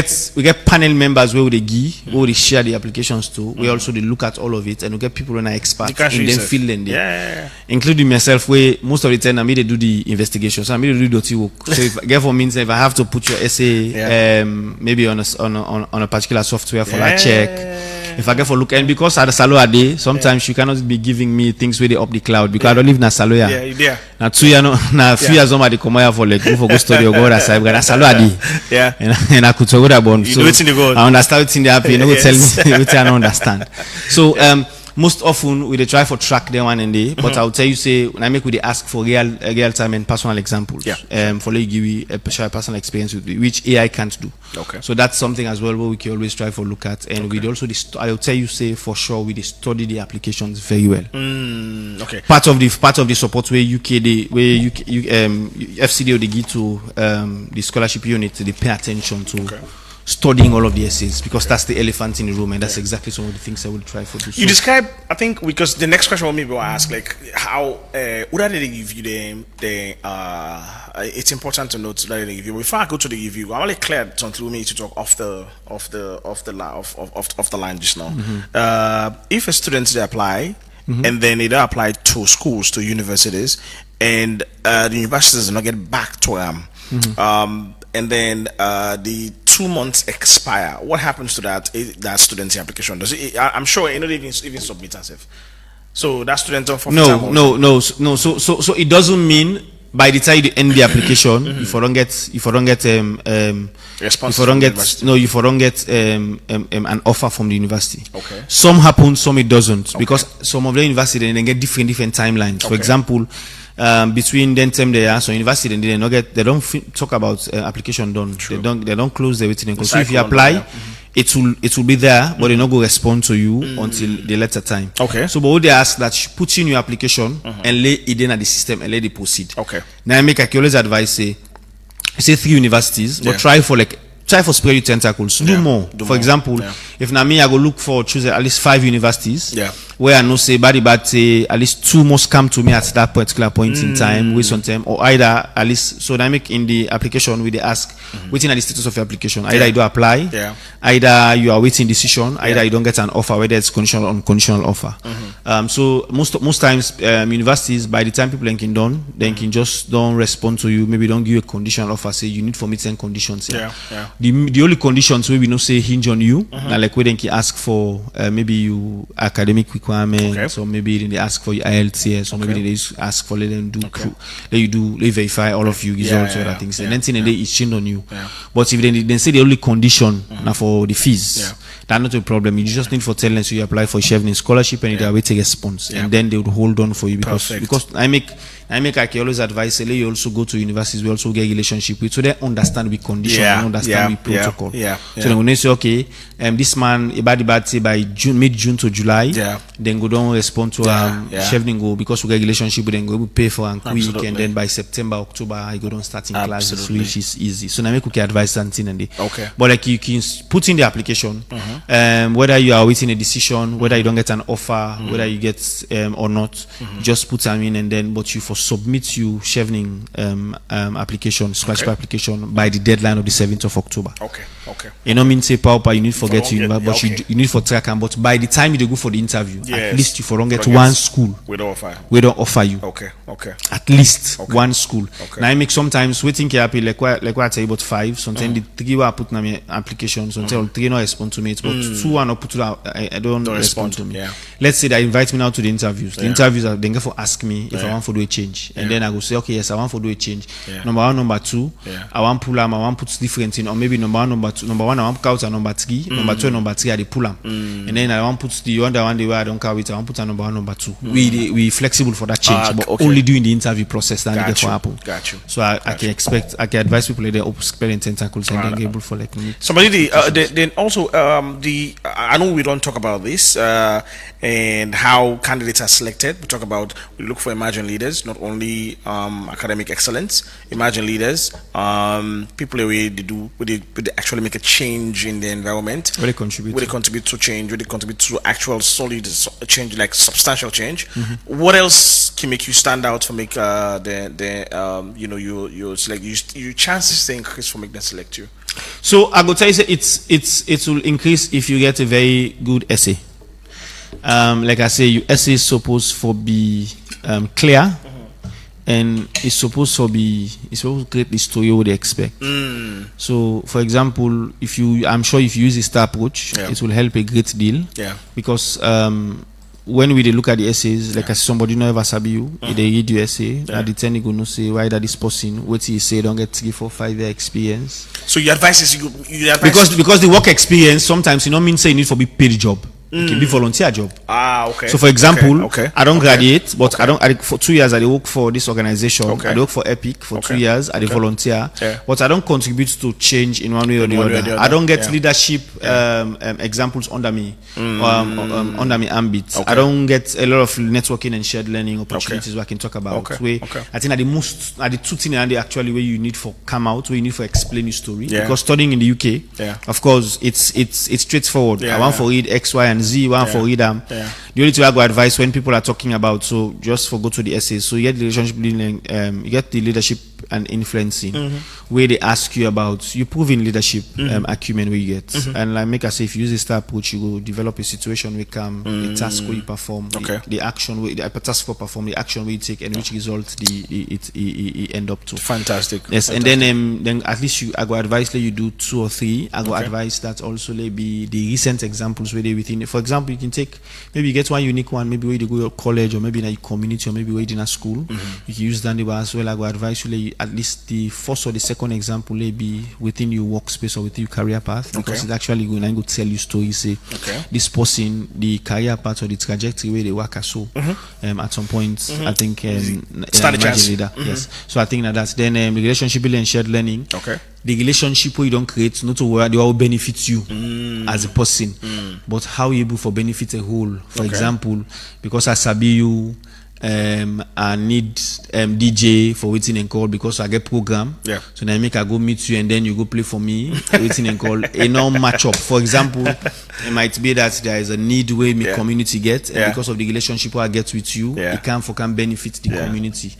C: get panel members where they give, where they share the applications to. We also they look at all of it, and we get people who are experts in them field and including myself. Where most of the time I made do the investigations, I made do dirty work. So if therefore means if I have to put your essay maybe on a particular software for that check. If I get for look, and because at the Saloa day, sometimes you cannot be giving me things where they up the cloud because I don't live in Saloa. Now 2 years, now 3 years somebody come here for like go for go study or go that side. Because Saloa day, and I could talk about it. So I understand what's in the app. You know, tell me what I don't understand. So most often we try for track them one and day, but I'll tell you say when I make we they ask for real time and personal examples. For like give you a personal experience with which AI can't do. So that's something as well where we can always try for look at, and we also I'll tell you say for sure we study the applications very well. Part of the support where FCDO they give to the scholarship unit, they pay attention to. Studying all of the essays because that's the elephant in the room, and that's exactly some of the things I will try for.
B: You describe, I think, because the next question maybe will ask like how what did they give you it's important to note that they give you. Before I go to the review, I want to clear something we need to talk off the line just now. If a student they apply and then they don't apply to schools, to universities, and the universities do not get back to them. And then the 2 months expire. What happens to that student's application? Does it? I'm sure you know they even submit as if. So that student don't.
C: No. So it doesn't mean by the time you end the application, if you don't get an offer from the university. Some happen, some it doesn't, because some of the university they get different timelines. For example. Between then term they are so university and they don't talk about application done. They don't close the waiting. So if you apply, it will be there, but they not go respond to you until the later time. So but what they ask that you put in your application and lay it in at the system and let it proceed. Now I always advise say 3 universities, but try for spread your tentacles. Do more. For example, if now me I go look for choose at least 5 universities where I know say bad say at least 2 must come to me at that particular point in time, waste on time, or either at least so dynamic in the application we they ask waiting at the status of your application. Either you do apply, either you are waiting decision, either you don't get an offer, whether it's conditional or unconditional offer. So most times universities by the time people can done, they can just don't respond to you, maybe don't give you a conditional offer, say you need for me 10 conditions. The only conditions we know say hinge on you, like where they can ask for maybe you academic requirements, or maybe they ask for your IELTS, or maybe they ask for let you verify all of you results or other things. And then it's hinge on you. But if they say the only condition now for the fees, that's not a problem. You just need for telling so you apply for Chevening scholarship and they wait a response, and then they would hold on for you because I can always advise you also go to universities, we also get relationship with, so they understand we condition and understand we protocol. So then when they say okay, this policeman about by June, mid-June to July.
B: Yeah.
C: Then go down respond to Chevening go because we get relationship with them, go pay for and quick, and then by September, October, I go down starting classes, which is easy. So now make okay advice something and
B: okay.
C: But like you can put in the application, whether you are waiting a decision, whether you don't get an offer, whether you get or not, just put them in and then but you for submit you Chevening application, scholarship application by the deadline of the 7th of October.
B: Okay.
C: You know, mean say power, you need for get you, but you need for track and but by the time you go for the interview, at least you for don't get one school.
B: We
C: don't offer you.
B: Okay.
C: At least one school. Okay. Now I make sometimes waiting care happy like what I tell you about 5. Sometimes the 3 I put in my application, sometimes 3 not respond to me, but 2 are not put to I don't respond to me.
B: Yeah.
C: Let's say they invite me now to the interviews. The interviews are then for ask me if I want to do a change. And then I go say, okay, yes, I want to do a change. Number 1, number 2, I want pull them, I want put different in, or maybe number 1, number 2. Number 1 I want put out a number 3, number 2 and number 3 I they pull them. And then I want put the other one the way I don't care with, I want put a number 1, number 2. We flexible for that change, but only during the interview process that get for happen.
B: Got you.
C: So I can advise people like they open tentacles and then able for like
B: somebody then also I know we don't talk about this and how candidates are selected. We look for emerging leaders, not only academic excellence, emerging leaders, people where they actually make a change in the environment,
C: where they contribute
B: to change, where they contribute to actual solid change, like substantial change. What else can make you stand out for make your chances to increase for make them select you?
C: So I go tell you it will increase if you get a very good essay. Like I say, your essay is supposed to be clear, and it's supposed to create the story what they expect. So, for example, I'm sure if you use this approach, it will help a great deal.
B: Yeah.
C: Because when we look at the essays, like as somebody know ever sabi you, they read your essay, at the time you go no say why that this person what he say don't get 3, 4, 5 year experience.
B: So your advice is
C: because the work experience sometimes mean say you need for be paid job. It can be volunteer job.
B: Okay.
C: So for example, I don't graduate, but for 2 years I work for this organization. I work for Epic for 2 years. I volunteer, but I don't contribute to change in one way or the other. I don't get leadership examples under me, under me ambit. I don't get a lot of networking and shared learning opportunities where I can talk about. I think at the 2 things and actually where you need for come out, where you need for explain your story. Because studying in the UK, of course, it's straightforward. I want for read X, Y, and Z, one for read them. The only thing I go advise when people are talking about, so just for go to the essays. So you get the relationship building, you get the leadership and influencing, where they ask you about you proving leadership acumen where you get, and like make I say if you use this approach, you go develop a situation where the task where you perform, the action where the task for perform, the action where you take, and which result it end up to.
B: Fantastic.
C: Yes,
B: fantastic.
C: And then at least I go advise you do 2 or 3. I go advise that also be the recent examples where they within. For example, you can take maybe you get one unique one, maybe where you go to college or maybe in a community or maybe where you in a school. You can use that as well. I go advise you at least the first or the second example may be within your workspace or within your career path, because it's actually going to tell you stories. Say this person, the career path or the trajectory where they work at at some point. I think
B: stand a chance.
C: Yes. So I think that's then the relationship building and shared learning. The relationship where you don't create not to where they will benefit you as a person, but how you able for benefit a whole. For example, because I sabi you, I need DJ for waiting and call because I get program. So then I go meet you and then you go play for me waiting and call. A no match up. For example, it might be that there is a need where my community get, and because of the relationship I get with you, it can benefit the community.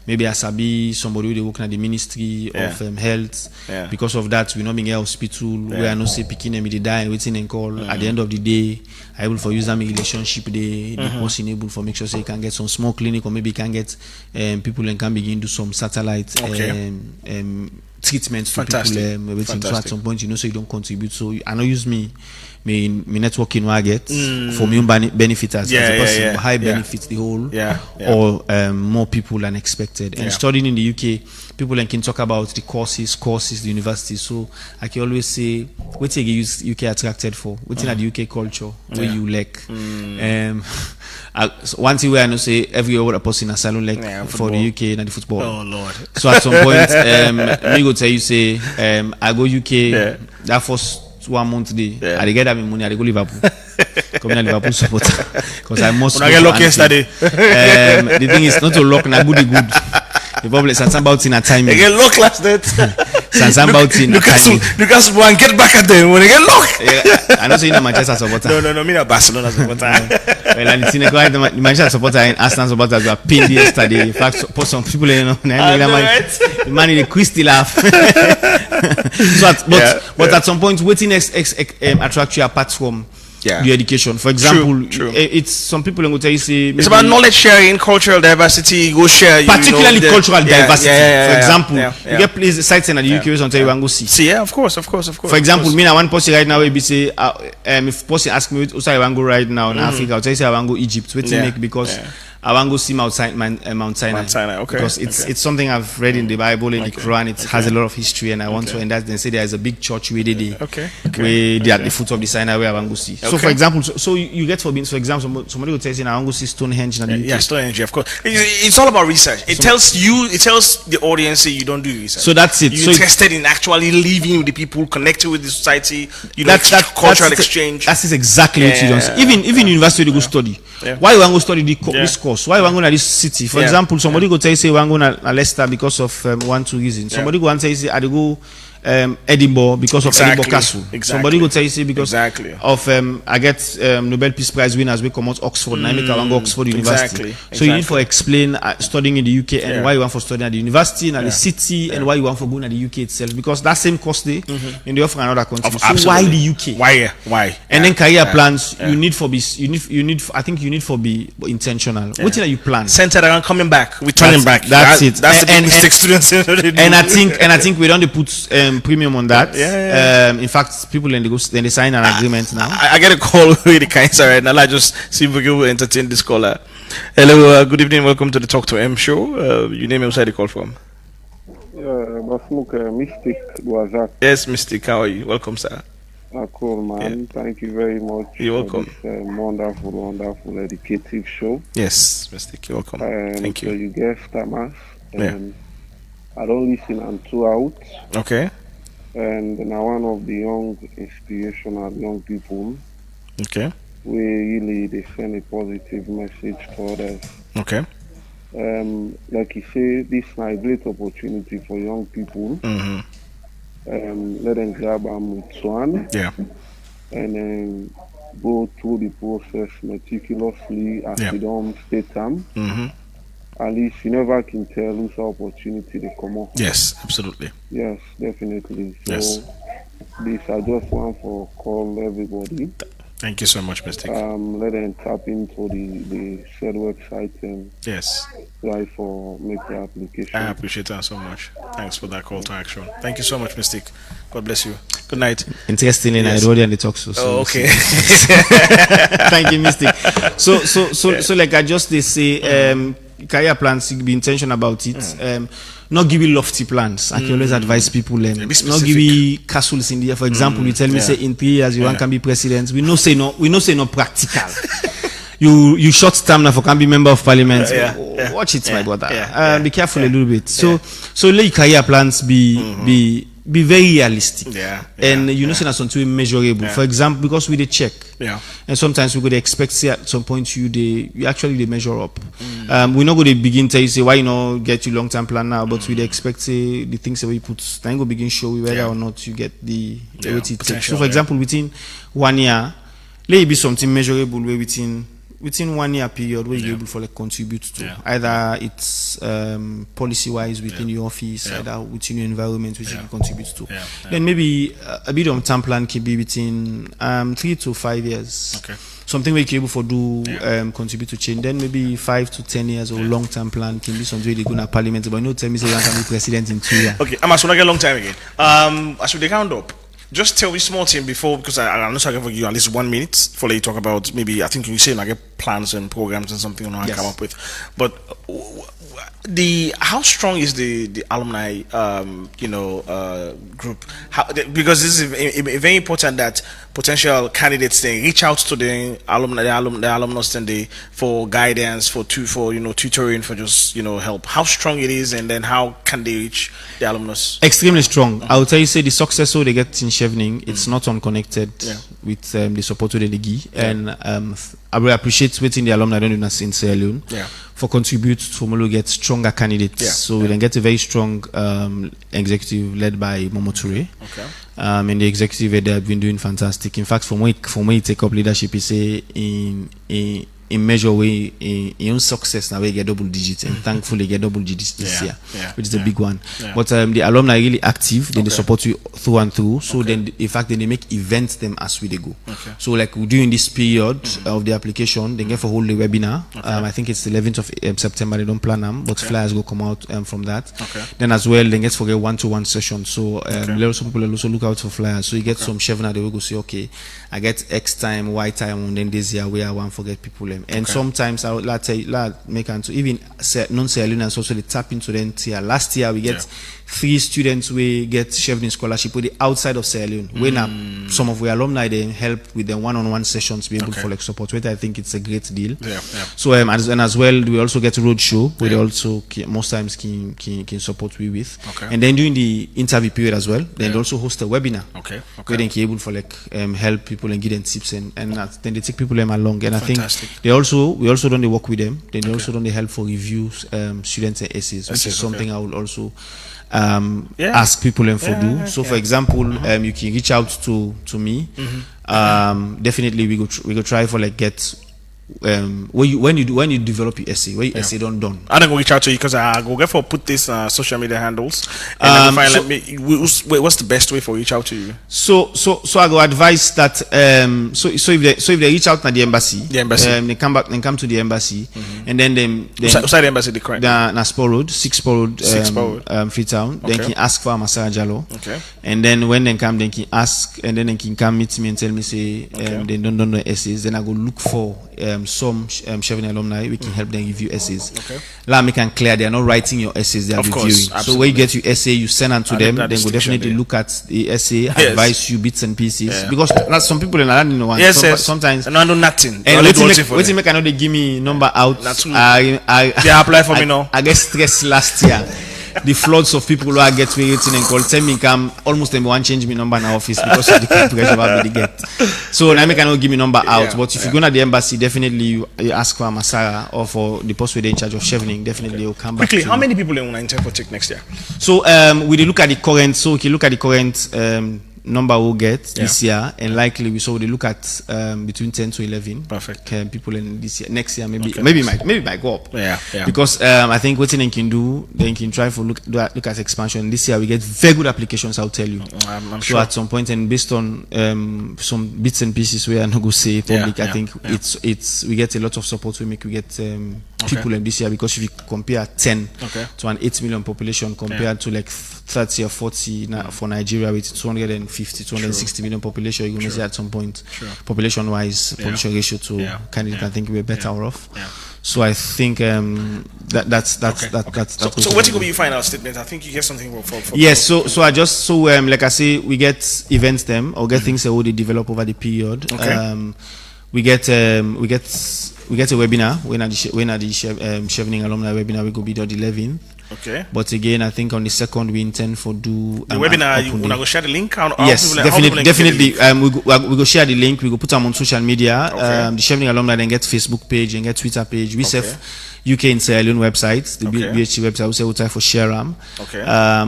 C: Maybe I sabi somebody who they work in the ministry of health. Because of that, we not being a hospital where I know say picking them they die waiting and call. At the end of the day, I able for use that relationship the person able for make sure say you can get some small clinic, or maybe you can get people and can begin do some satellite treatments to people. So at some point, so you don't contribute. So I know use me networking what I get for me benefit as a person, high benefits the whole, or more people than expected. And studying in the UK, people can talk about the courses, the universities. So I can always say, what take you UK attracted for? What's in the UK culture where you like? One thing where I know say every other person in a salon like for the UK and the football.
B: Oh Lord!
C: So at some point, me go tell you say, I go UK. That first 1 month day. I get that money. I go Liverpool. Come in Liverpool supporter because I must.
B: When I get lucky yesterday.
C: The thing is not to lock na good. The problem is something about in a time.
B: They get locked last night.
C: Something about in a time.
B: Lucas one get back at them when they get locked.
C: Yeah, I know saying a Manchester supporter.
B: No, me not Barcelona supporter.
C: Well, and the Manchester supporter and Arsenal supporters were paid yesterday. In fact, some people, you know, the man in the Christy laugh. So but at some point, waiting attract you apart from the education. For example, true. It's some people will tell you say
B: it's about knowledge sharing, cultural diversity. Go share,
C: particularly cultural diversity. For example,
B: you
C: get places sites in the UK where sometimes you want to go see.
B: See, of course.
C: For example, me now one person right now will be say, if person ask me, "Where I want to go right now in Africa?" I'll tell you say I want to go Egypt. Wait to make because. I want to go see Mount Sinai. Okay. Because it's something I've read in the Bible, in the Quran. It has a lot of history, and I want to. And that they say there is a big church where they at the foot of the Sinai where I want to see. So, for example, you get for example, somebody will tell you, I want to see Stonehenge.
B: Yeah, Stonehenge, of course. It's all about research. It tells the audience that you don't do research.
C: So that's it.
B: You're interested in actually living with the people, connecting with the society. That cultural exchange.
C: That's exactly what you don't see. Even university, they go study. Why you want to study this course? Why you want to go to this city? For example, somebody go tell you say want to go to Leicester because of 1-2 reasons. Somebody go and say I go Edinburgh because of Edinburgh Castle. Somebody go tell you say because of I get Nobel Peace Prize winners we come out Oxford and I make I want go Oxford University. So you need to explain studying in the UK and why you want for studying at the university and at the city and why you want for going at the UK itself, because that same course day in the offer another country. So why the UK?
B: Why?
C: And then career plans you need for be I think you need for be intentional. What are you plan?
B: Centered around coming back, returning back.
C: That's it.
B: That's the mistake students.
C: And I think we don't put premium on that. In fact, people they sign an agreement now.
B: I get a call with the cancer right now. I just see if we will entertain this caller. Hello, good evening. Welcome to the Talk to M show. Your name and where the call from?
D: Mystic Guazak.
B: Yes, Mystic. How are you? Welcome, sir.
D: Cool, man. Thank you very much.
B: You're welcome.
D: For this wonderful, educative show.
B: Yes, Mystic. You're welcome. Thank you.
D: So you get Stamas. I don't listen until out.
B: Okay.
D: And now one of the inspirational young people.
B: Okay.
D: We really they send a positive message to others.
B: Okay.
D: Like you say, this is a great opportunity for young people. Let them grab them with one.
B: Yeah.
D: And then go through the process meticulously as you don't state them. At least you never can tell whose opportunity they come up.
B: Yes, absolutely.
D: Yes, definitely. So this I just want to call everybody.
B: Thank you so much, Mystic.
D: Let them tap into the said website and try for make the application.
B: I appreciate that so much. Thanks for that call to action. Thank you so much, Mystic. God bless you. Good night.
C: Interestingly, I already on the talk show.
B: Okay.
C: Thank you, Mystic. So like I just they say career plans, be intentional about it. Not give you lofty plans. I can always advise people not give you castles in the air. For example, you tell me say in 3 years you want can be president. We know say no practical. you short term now for can be member of parliament. Watch it, my brother. Be careful a little bit. So let your career plans be very realistic. And you know say that's something measurable. For example, because we dey check. And sometimes we could expect say at some point you actually they measure up. We're not going to begin to say why get you long term plan now, but we expect say the things that we put then go begin show you whether or not you get the what it takes. So for example, within 1 year, let it be something measurable where within 1 year period where you're able to contribute to either it's policy wise within your office, either within your environment which you can contribute to. Then maybe a bit of time plan can be within 3 to 5 years. Something where you're able to do contribute to change. Then maybe 5 to 10 years or long term plan can be something where they go to parliament. But no tell me say you can be president in 2 years.
B: Okay, I'm asking a long time again. I should count up. Just tell me small thing before, because I'm not sure I can give you at least 1 minute for you talk about maybe I think you say I get plans and programs and something I come up with. But how strong is the alumni group? Because this is very important that potential candidates then reach out to the alumnus then for guidance, for tutoring, for just help? How strong it is, and then how can they reach the alumnus?
C: Extremely strong. I would tell you, say the success they get in Chevening, it's not unconnected with the support of the give, and I really appreciate waiting the alumni don't do in Sierra Leone for contribute to Molo get stronger candidates. So we then get a very strong executive led by Momo Toure. And the executive they have been doing fantastic. In fact, from where you take up leadership, you say in measure way in own success now we get double digits, and thankfully get double digits this year, which is a big one. But the alumni are really active, then they support you through and through. So then in fact then they make events them as we they go. So like during this period of the application, they get for hold the webinar. I think it's the 11th of September, they don't plan them, but flyers go come out from that. Then as well they get for a one-to-one session. So some people also look out for flyers. So you get some chef now they will go say, okay, I get X time, Y time, and then this year where I want forget people. And sometimes I would make into even non-Sierra Leoneans also they tap into the tier. Last year we get 3 students we get Chevening scholarship with the outside of Sierra Leone. When some of our alumni they help with the one-on-one sessions be able for like support. Which I think it's a great deal. So and as well we also get a road show where they also most times can support we with. And then during the interview period as well, then they also host a webinar. Where they can able for like help people and give them tips and then they take people along. And I think we also don't work with them. Then they also don't help for reviews, students and essays, which is something I will also ask people for do. So for example, you can reach out to me. Definitely we go try for like get when you develop your essay, where your essay done.
B: I'm gonna reach out to you because I go get for put this social media handles and then find what's the best way for reach out to you.
C: So I go advise that so if they reach out to the embassy, they come to the embassy, and then
B: outside the embassy, correct?
C: Na Spur Road, 6 Spur Road, Freetown. They can ask for Masara Jallo. And then when they come, they can ask, and then they can come meet me and tell me say they don't know essays. Then I go look for some Chevening alumni, we can help them review essays. Make them clear they are not writing your essays, they are reviewing. So when you get your essay, you send them to them, then go definitely look at the essay, advise you bits and pieces. Because that's some people in Ireland, sometimes
B: and I know nothing.
C: And wait till make I know they give me number out.
B: They apply for me now.
C: I get stressed last year. The floods of people who are get waiting and call tell me come almost everyone change me number in our office because of the pressure I really get. So now I cannot give me number out. But if you go to the embassy, definitely you ask for Masara or for the post where they in charge of Chevening, definitely you'll come
B: quickly.
C: back.
B: How many people in intend for take next year?
C: So we look at the current. So if you look at the current number we'll get this year, and likely we saw they look at between 10 to 11 people in this year. Next year maybe might go up because I think what they can do, they can try for look at expansion. This year we get very good applications, I'll tell you.
B: I'm
C: so at some point, and based on some bits and pieces where I not go say public, I think it's we get a lot of support. We get people in this year, because if you compare 10 to an 8 million population compared to like 30 or 40 for Nigeria with 260 million population, you're going to see at some point population wise population ratio to candidate, I think we're better off. So I think that's
B: so what will be your final statement? I think you get something for
C: yes. So I just like I say, we get events them or get things that will develop over the period. We get a webinar when at the Chevening alumni webinar. We go be the 11th. But again, I think on the 2nd we intend for do
B: the webinar. You wanna go share the link?
C: Yes, definitely. We go share the link. We go put them on social media. The Chevening alumni then get Facebook page and get Twitter page. We have UK and Sierra Leone websites, the BHC website. We say we try for share them.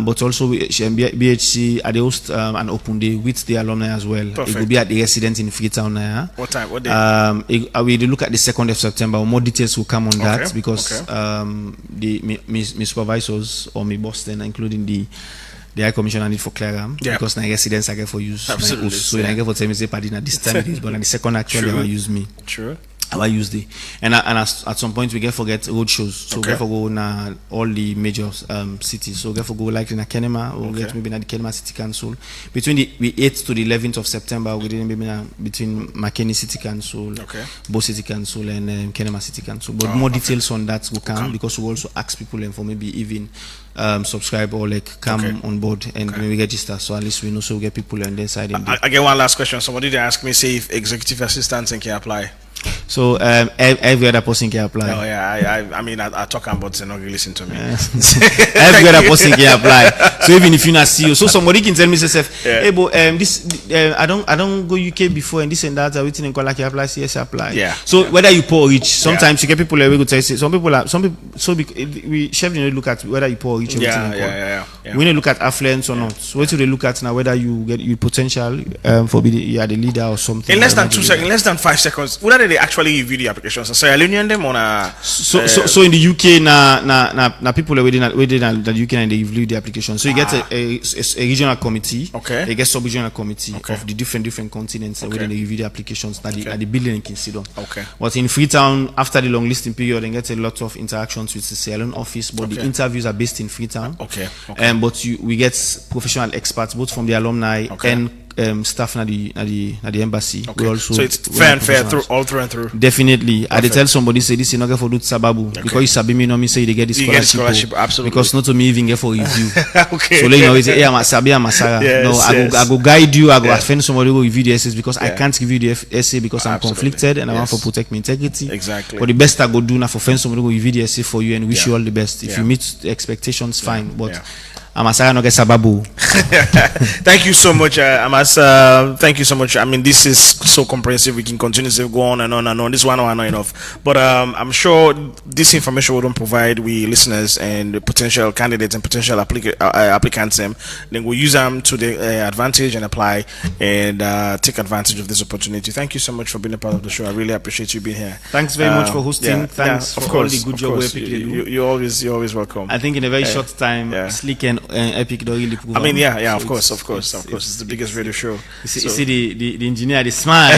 C: But also BHC at the host an open day with the alumni as well. It will be at the residence in Freetown.
B: What time? What day?
C: We look at the 2nd of September. More details will come on that because my supervisors or my boss then, including the High Commissioner need for Claram because my residents I get for use.
B: Absolutely.
C: So I get for tell me say party at this time it is, but at the 2nd actually they will use me.
B: True.
C: How I use the and at some point we get forget road shows, so we get for go na all the major cities. So we get for go like in a Kenema, or get maybe na the Kenema City Council between the 8th to the 11th of September. We did maybe between Makeni City Council, Bo City Council, and Kenema City Council. But more details on that will come because we also ask people and for maybe even subscribe or like come on board and maybe register. So at least we know so we get people on their side.
B: I get one last question. Somebody did ask me, say if executive assistants can apply.
C: So every other person can apply.
B: Oh yeah, I mean I talk about they not really listen to me.
C: Every other person can apply. So even if you not CEO, so somebody can tell me hey, but this I don't go UK before and this and that. Everything in like apply, yes apply.
B: Yeah.
C: So whether you poor or rich, sometimes you get people that will tell you. Some people so we chef didn't look at whether you poor or rich.
B: Yeah.
C: We need to look at affluence or not. So what do they look at now? Whether you get your potential for you are the leader or something.
B: In less than 2 seconds, in less than 5 seconds, what are they actually review the applications? So Sierra Leonean them on a
C: so in the UK na people are within the UK and they review the application. So you get a regional committee, you get sub-regional committee of the different continents within the review the applications at the building in Kingston. But in Freetown, after the long listing period, they get a lot of interactions with the Sierra Leone office, but the interviews are based in Freetown. But we get professional experts both from the alumni and staff na the embassy. We also
B: so it's fair and fair all through and through.
C: Definitely. I tell somebody say this is not for do sababu because you sabi me no me say they get this scholarship.
B: Absolutely.
C: Because not to me even get for review. So let you know it's hey I'm sabi I'm Masara. I go guide you. I go offend somebody who review the essays because I can't review the essay because I'm conflicted and I want to protect my integrity.
B: Exactly.
C: But the best I go do now for offend somebody who review the essay for you and wish you all the best. If you meet the expectations, fine. But Amasara no get sababu.
B: Thank you so much, Amas. Thank you so much. I mean, this is so comprehensive. We can continue to go on and on and on. This one not enough, but I'm sure this information we don't provide we listeners and potential candidates and potential applicants. Then we'll use them to the advantage and apply and take advantage of this opportunity. Thank you so much for being a part of the show. I really appreciate you being here.
C: Thanks very much for hosting. Thanks for all the good job
B: you're always welcome.
C: I think in a very short time, Slick and Epic don't really prove.
B: I mean, of course. It's the biggest radio show.
C: You see the engineer, the smile.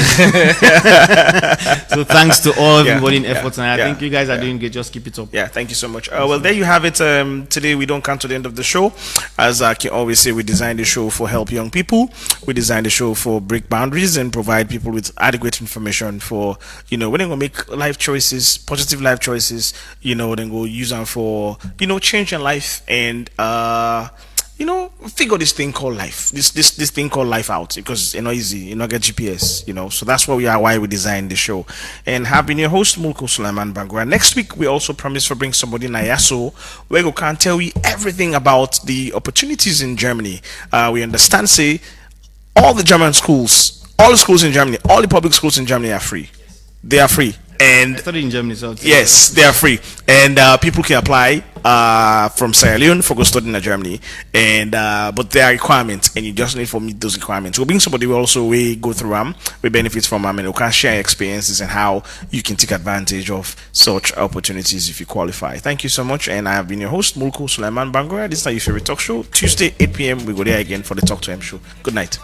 C: So thanks to all everybody in efforts, and I think you guys are doing good. Just keep it up.
B: Yeah, thank you so much. Well, there you have it. Today we don't come to the end of the show. As I can always say, we designed the show for help young people. We designed the show for break boundaries and provide people with adequate information for when they're gonna make life choices, positive life choices. Then go use them for changing life and figure this thing called life, this thing called life out, because it's not easy, get GPS, so that's why we designed the show. And have been your host, Mulko Sulaiman Bangura. Next week we also promise to bring somebody in Ayaso where we can tell you everything about the opportunities in Germany. We understand, say, all the German schools, all the schools in Germany, all the public schools in Germany are free. They are free. And
C: I studied in Germany, so
B: yes, they are free, and people can apply from Sierra Leone for go studying in Germany, and but there are requirements, and you just need to meet those requirements. We'll bring somebody who also we go through them, we benefit from them, and we can share experiences and how you can take advantage of such opportunities if you qualify. Thank you so much, and I have been your host, Mulko Sulaiman Bangura. This is your favorite talk show. Tuesday 8 p.m. we go there again for the Talk to M show. Good night.